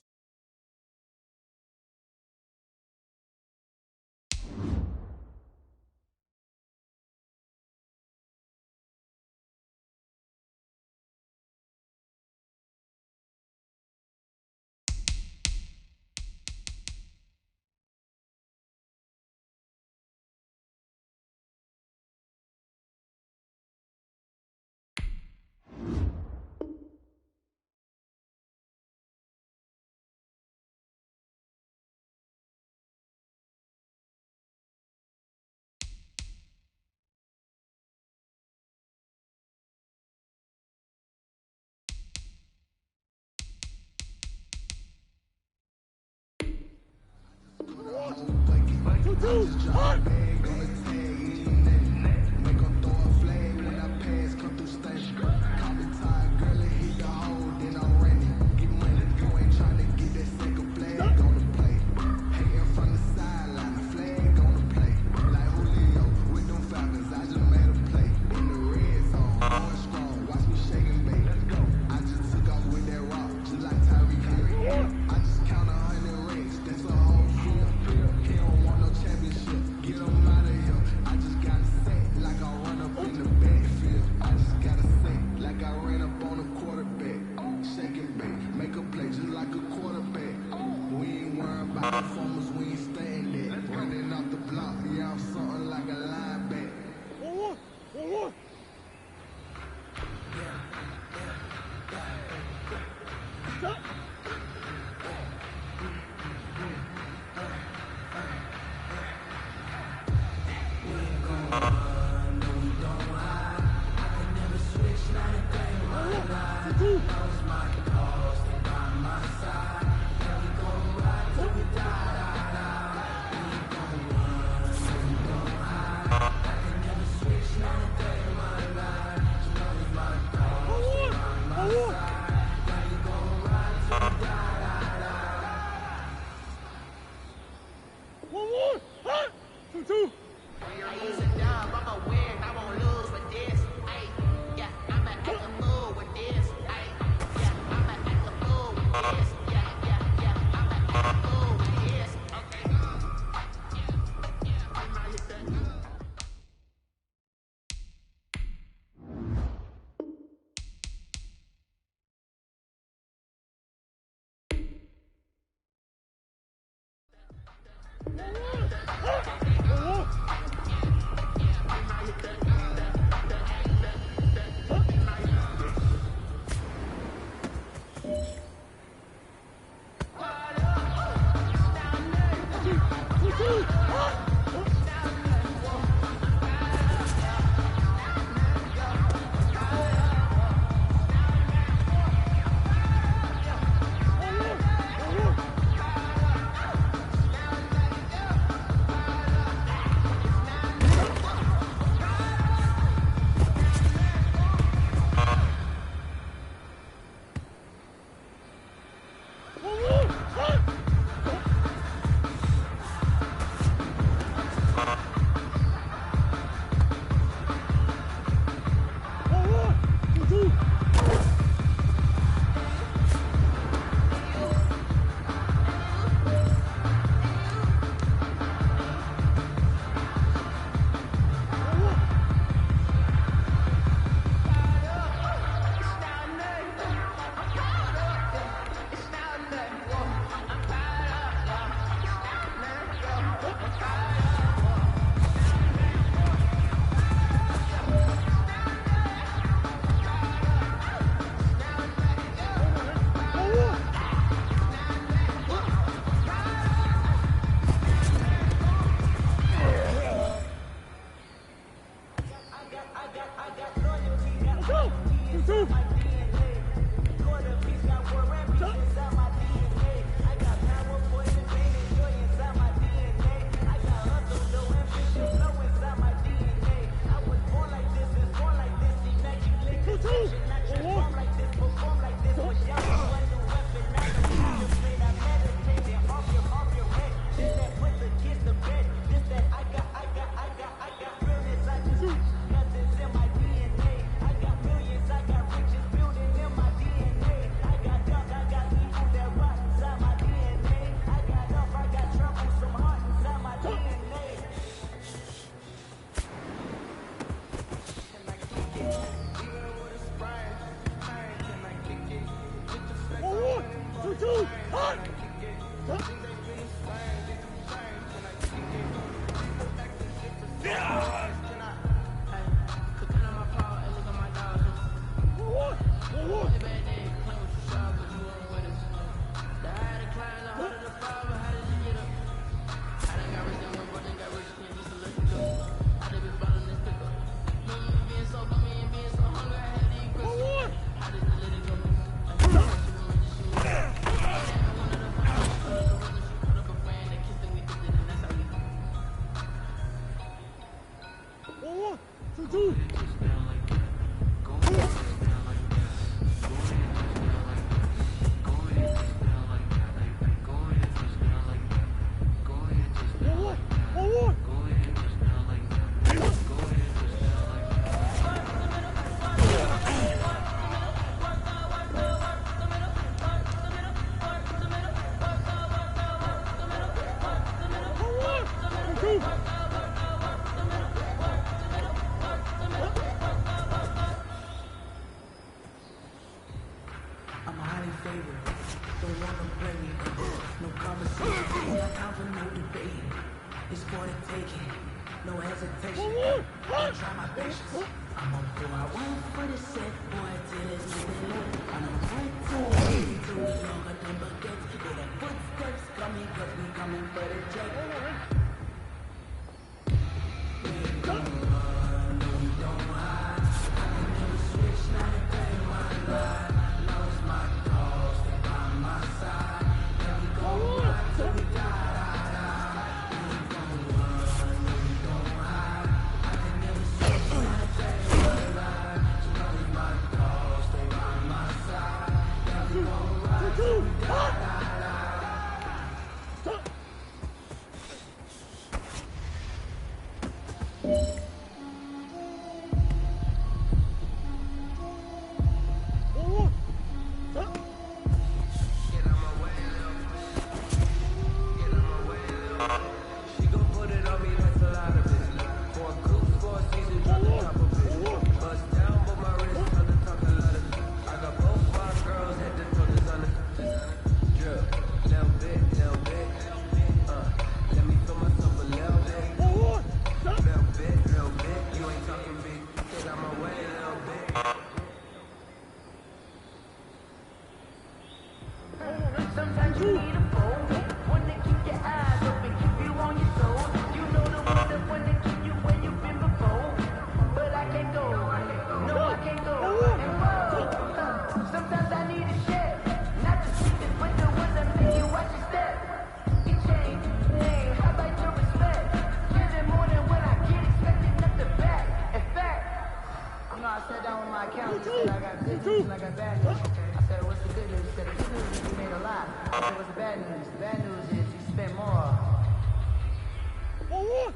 news? I got bad news. I said, what's the good news? He said, the good news is you made a lot. I said, what's the bad news? The bad news is you spent more. What?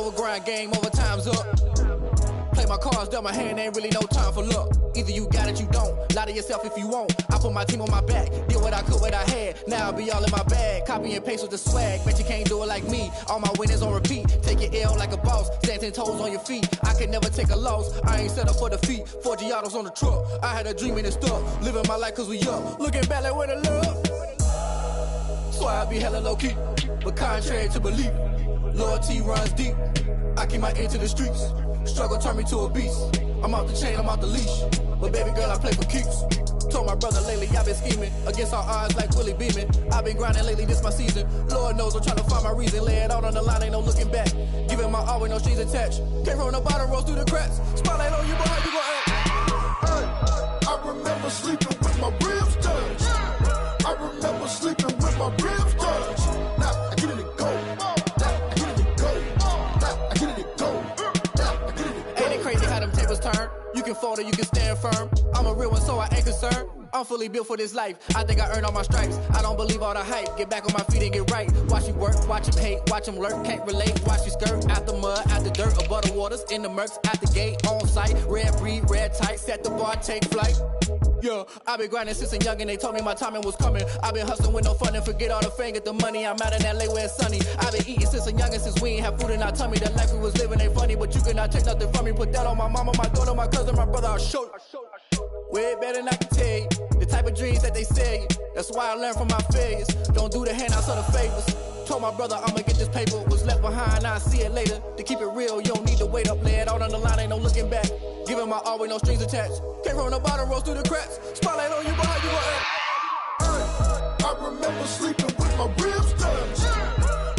over grind, game over, time's up. Play my cards, dealt my hand, ain't really no time for luck. Either you got it, you don't. Lie to yourself if you won't. I put my team on my back, did what I could, what I had. Now I'll be all in my bag, copy and paste with the swag. Bet you can't do it like me. All my winners on repeat. Take your L like a boss, stand 10 toes on your feet. I can never take a loss. I ain't set up for defeat. 4 Giottos on the truck. I had a dream and it stuck. Living my life cause we up. Looking back like where the love. So I be hella low key, but contrary to belief, loyalty runs deep. I keep my ear to the streets. Struggle turned me to a beast. I'm off the chain, I'm off the leash. But baby girl, I play for keeps. Told my brother lately, I've been scheming against all odds like Willie Beeman. I've been grinding lately, this my season. Lord knows I'm trying to find my reason. Lay it out on the line, ain't no looking back. Giving my all with no strings attached. Came from the bottom, rose through the cracks. Spotlight on you, but how you gon' act? Hey, I remember sleeping with my ribs touched. I remember sleeping with my ribs touched. Now I get it to go. Now I get it to go. Now I get it to go. Now I get it to go. Ain't it crazy how them tables turn? You can fold or you can stand firm. I'm a real one, so I ain't concerned. I'm fully built for this life. I think I earned all my stripes. I don't believe all the hype. Get back on my feet and get right. Watch you work, watch him hate, watch him lurk. Can't relate, watch you skirt. Out the mud, out the dirt, above the waters, in the murks, out the gate, on site. Red breed, red tight, set the bar, take flight. Yeah, I been grinding since a youngin', they told me my timing was coming. I been hustling with no fun and forget all the fame, get the money. I'm out in LA where it's sunny. I been eating since a youngin', since we ain't have food in our tummy. The life we was living ain't funny, but you cannot take nothing from me. Put that on my mama, my daughter, my cousin, my brother, I'll show you. Way better than I can tell you. The type of dreams that they sell you. That's why I learned from my failures. Don't do the handouts or the favors. Told my brother I'ma get this paper. Was left behind, I'll see it later. To keep it real, you don't need to wait up. Lay it out on the line, ain't no looking back. Giving my all with no strings attached. Came from the bottom, rose through the cracks. Spotlight on you, but how you gon' act? Hey, I remember sleeping with my ribs touched.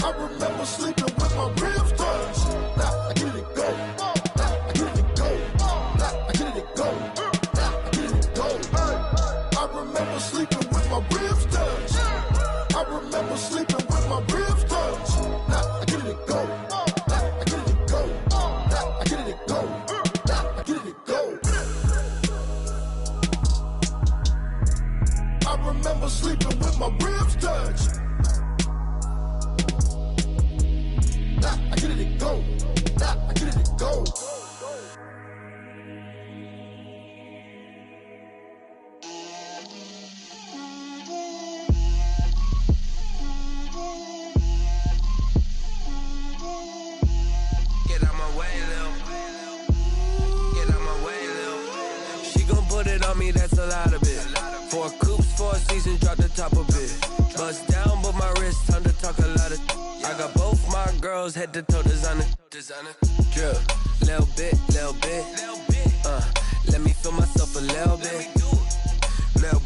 I remember sleeping with my ribs touched. Now I get it to go. Now I get it to go. Now I get it to go. Now I get it to go. Hey, I remember sleeping with my ribs touched. I remember sleeping with my ribs touched. Now I get it to go. Now I get it to go. Now I get it to go. Now I get it to go. I remember sleeping with my ribs touched. Now I get it to go. Now I get it to go. Get out my way, Lil. Get out my way, Lil. She gon' put it on me, that's a lot of it. 4 coops, 4 seasons, drop the top a bit. Bust down, but my wrist, time to talk a lot of. I got both my girls head to toe designer. Drip, little bit, little bit. Let me feel myself a little bit. Little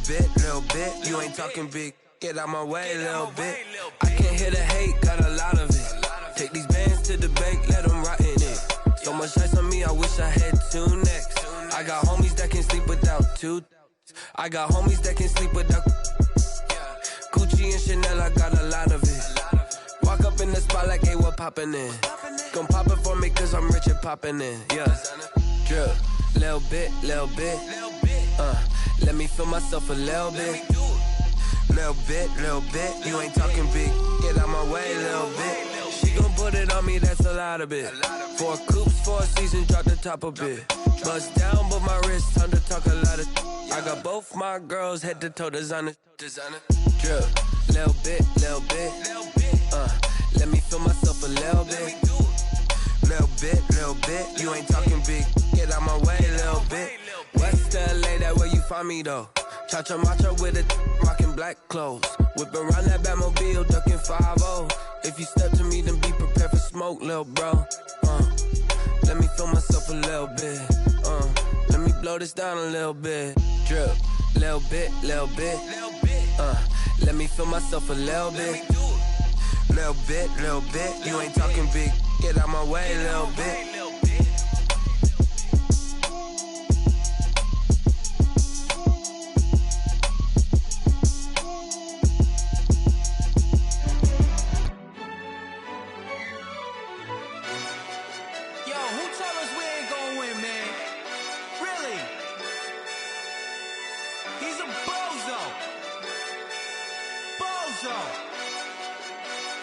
bit. You ain't talking big. Get out my way, little bit. I can't hear the hate, got a lot of it. Take these bands to the bank, let them rot in it. So much ice on me, I wish I had 2 necks. I got homies that can sleep without 2. I got homies that can sleep without Gucci and Chanel, I got a lot of it. Walk up in the spot like, hey, what poppin' in? Gon' pop it for me cause I'm rich and poppin' in, yeah. Drip, little bit. Let me feel myself a little bit. Little bit. You ain't talking big. Get out my way, little bit. She gon' put it on me, that's a lot of it. 4 coops, 4 seasons, drop the top a bit. Bust down, but my wrist, time to talk a lot of. I got both my girls head to toe designer. Drip, little bit. Let me feel myself a little bit. Little bit. You ain't talking big. Get out my way, little bit. West LA, that where you find me though. Cha-cha matcha with a rockin' black clothes. Whip around that Batmobile, ducking 5-0. If you step to me, then be prepared for smoke, lil' bro. Let me feel myself a little bit. Let me blow this down a little bit. Drip, little bit. Let me feel myself a little bit. Little bit. You ain't talking big. Get out my way, little bit.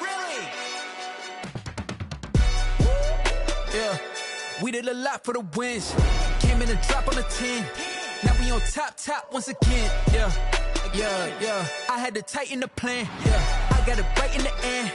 Really? Yeah, we did a lot for the wins. Came in a drop on a 10. Now we on top once again. Yeah. I had to tighten the plan. Yeah, I got it right in the end.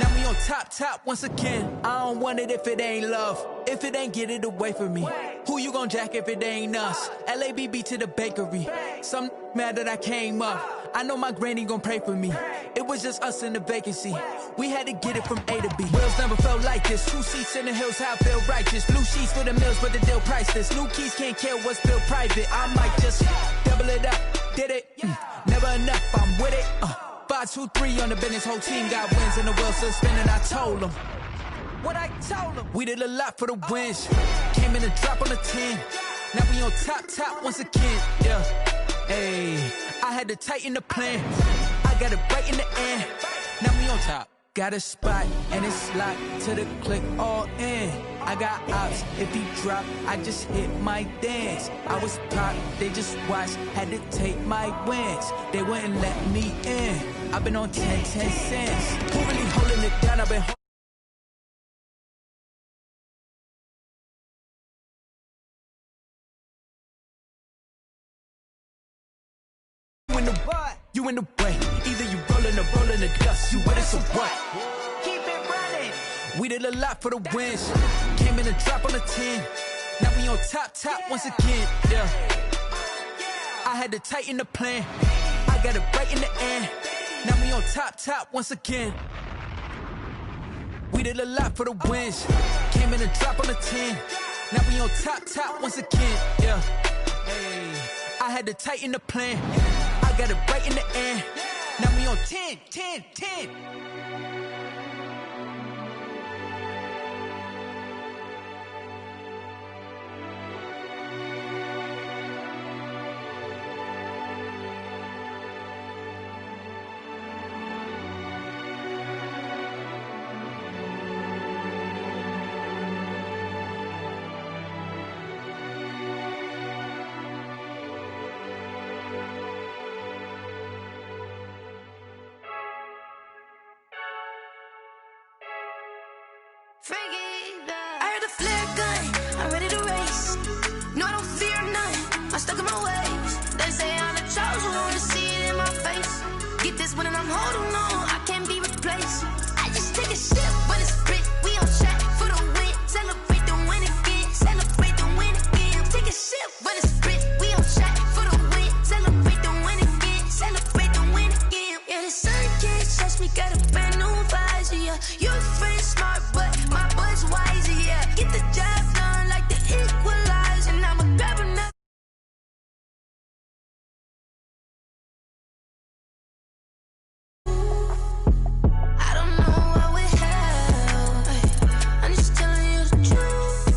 Now we on top once again. I don't want it if it ain't love. If it ain't, get it away from me. Who you gon' jack if it ain't us? LABB to the bakery. Some mad that I came up. I know my granny gon' pray for me. It was just us in the vacancy. We had to get it from A to B. Wheels never felt like this. 2 seats in the hills, how I feel righteous. Blue sheets for the mills, but the deal priceless. New keys can't care what's still private. I might just double it up. Did it? Never enough, I'm with it. 5, 2, 3 on the business. Whole team got wins and the wheels still spinning. I told them what I told them. We did a lot for the wins. Came in a drop on the 10. Now we on top once again. Yeah. Hey, I had to tighten the plan. I got it right in the end. Now we on top. Got a spot and it's locked to the click all in. I got ops, if he drop, I just hit my dance. I was top, they just watched, had to take my wins. They wouldn't let me in. I've been on 10 cents. Who really holding it down? I've been you in the way. Either you rollin' or rollin' the dust. You with us or what? Keep it running. We did a lot for the wins. Came in a drop on the 10. Now we on top once again. Yeah. I had to tighten the plan. I got it right in the end. Now we on top once again. We did a lot for the wins. Came in a drop on the 10. Now we on top once again. Yeah. Hey, I had to tighten the plan. Got it right in the end. Now we on 10. I heard the flare gun, I'm ready to race. No, I don't fear none, I'm stuck in my ways. They say I'm the chosen one, to see it in my face. Get this one and I'm holding on, I can't be replaced. I just take a sip when it's split, we on track for the win. Celebrate the win again, celebrate the win again. Take a sip when it's split, we on track for the win. Celebrate the win again, celebrate the win again. Yeah, the sun can't touch me, got a brand new visor, yeah. You're friend smart, but my boy's wiser, yeah. Get the job done like the equalizer, and I'ma grab another. I don't know what we have. I'm just telling you the truth.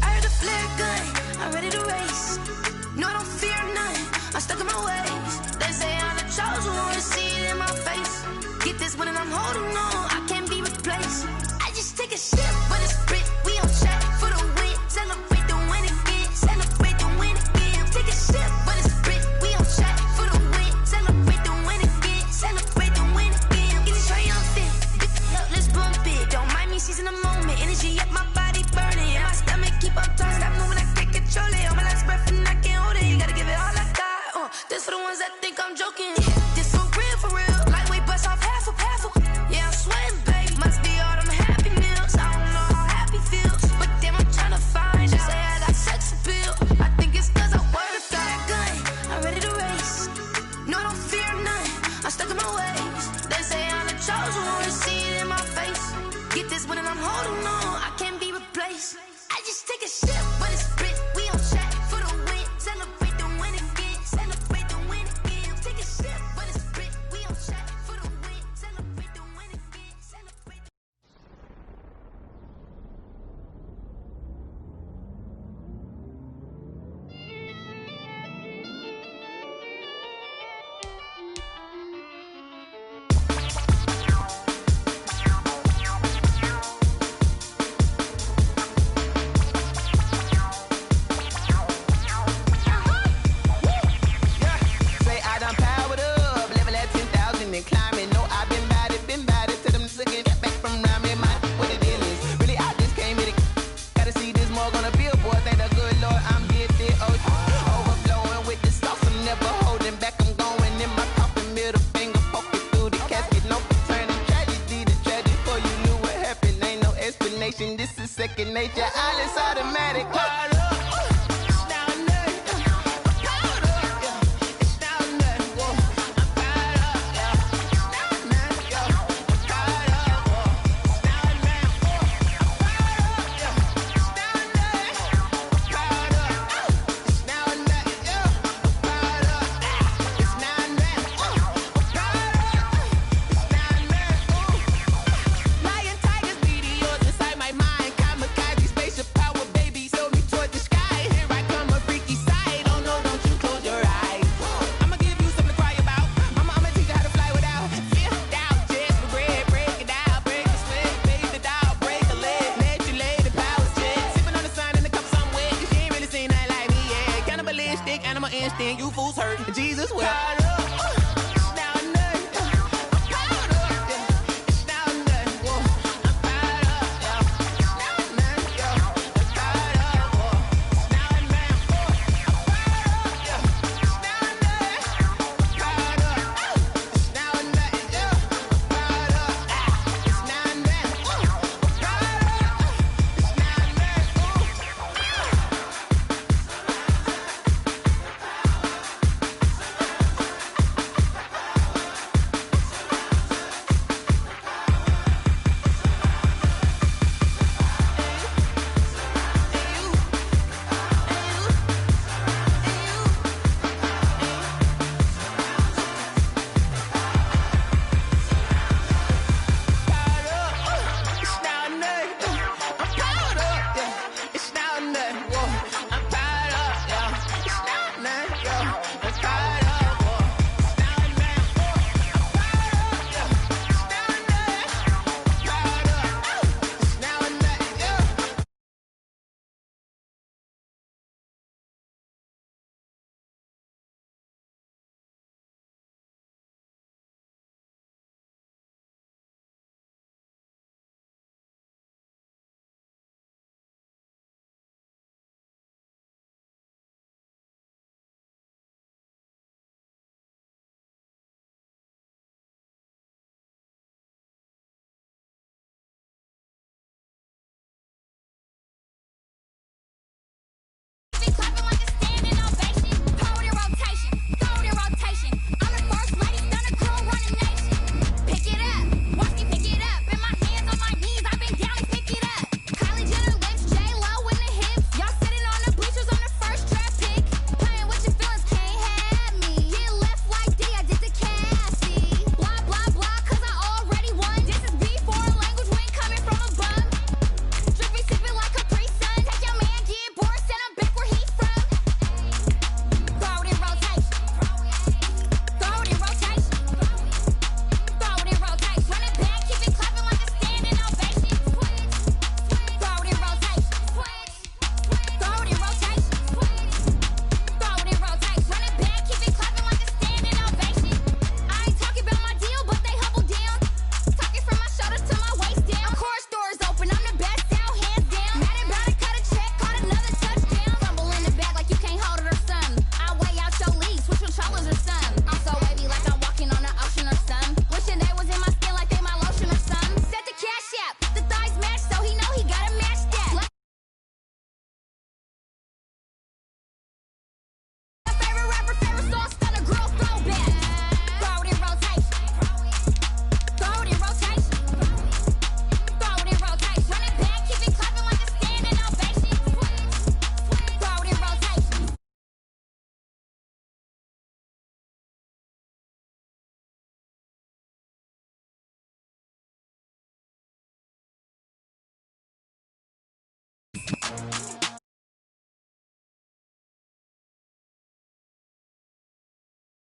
I heard the flare gun, I'm ready to race. No, I don't fear none, I'm stuck in my ways. They say I'm the chosen one, to see it in my face. Get this one and I'm holding on, I can't be replaced. I just take a sip when it's split, we on track for the win. Celebrate the win again, celebrate the win again. Take a sip when it's split, we on track for the win. Celebrate the win again, celebrate the win again. Get it triumphant, look, let's bump it. Don't mind me seizing the moment, energy up my body burning. And my stomach keep up turning, stop moving, I can't control it. On my last breath and I can't hold it, you gotta give it all I got. This for the ones that think I'm joking. This for real, lightweight bust off half a. Yeah, I'm second nature, all is automatic. Call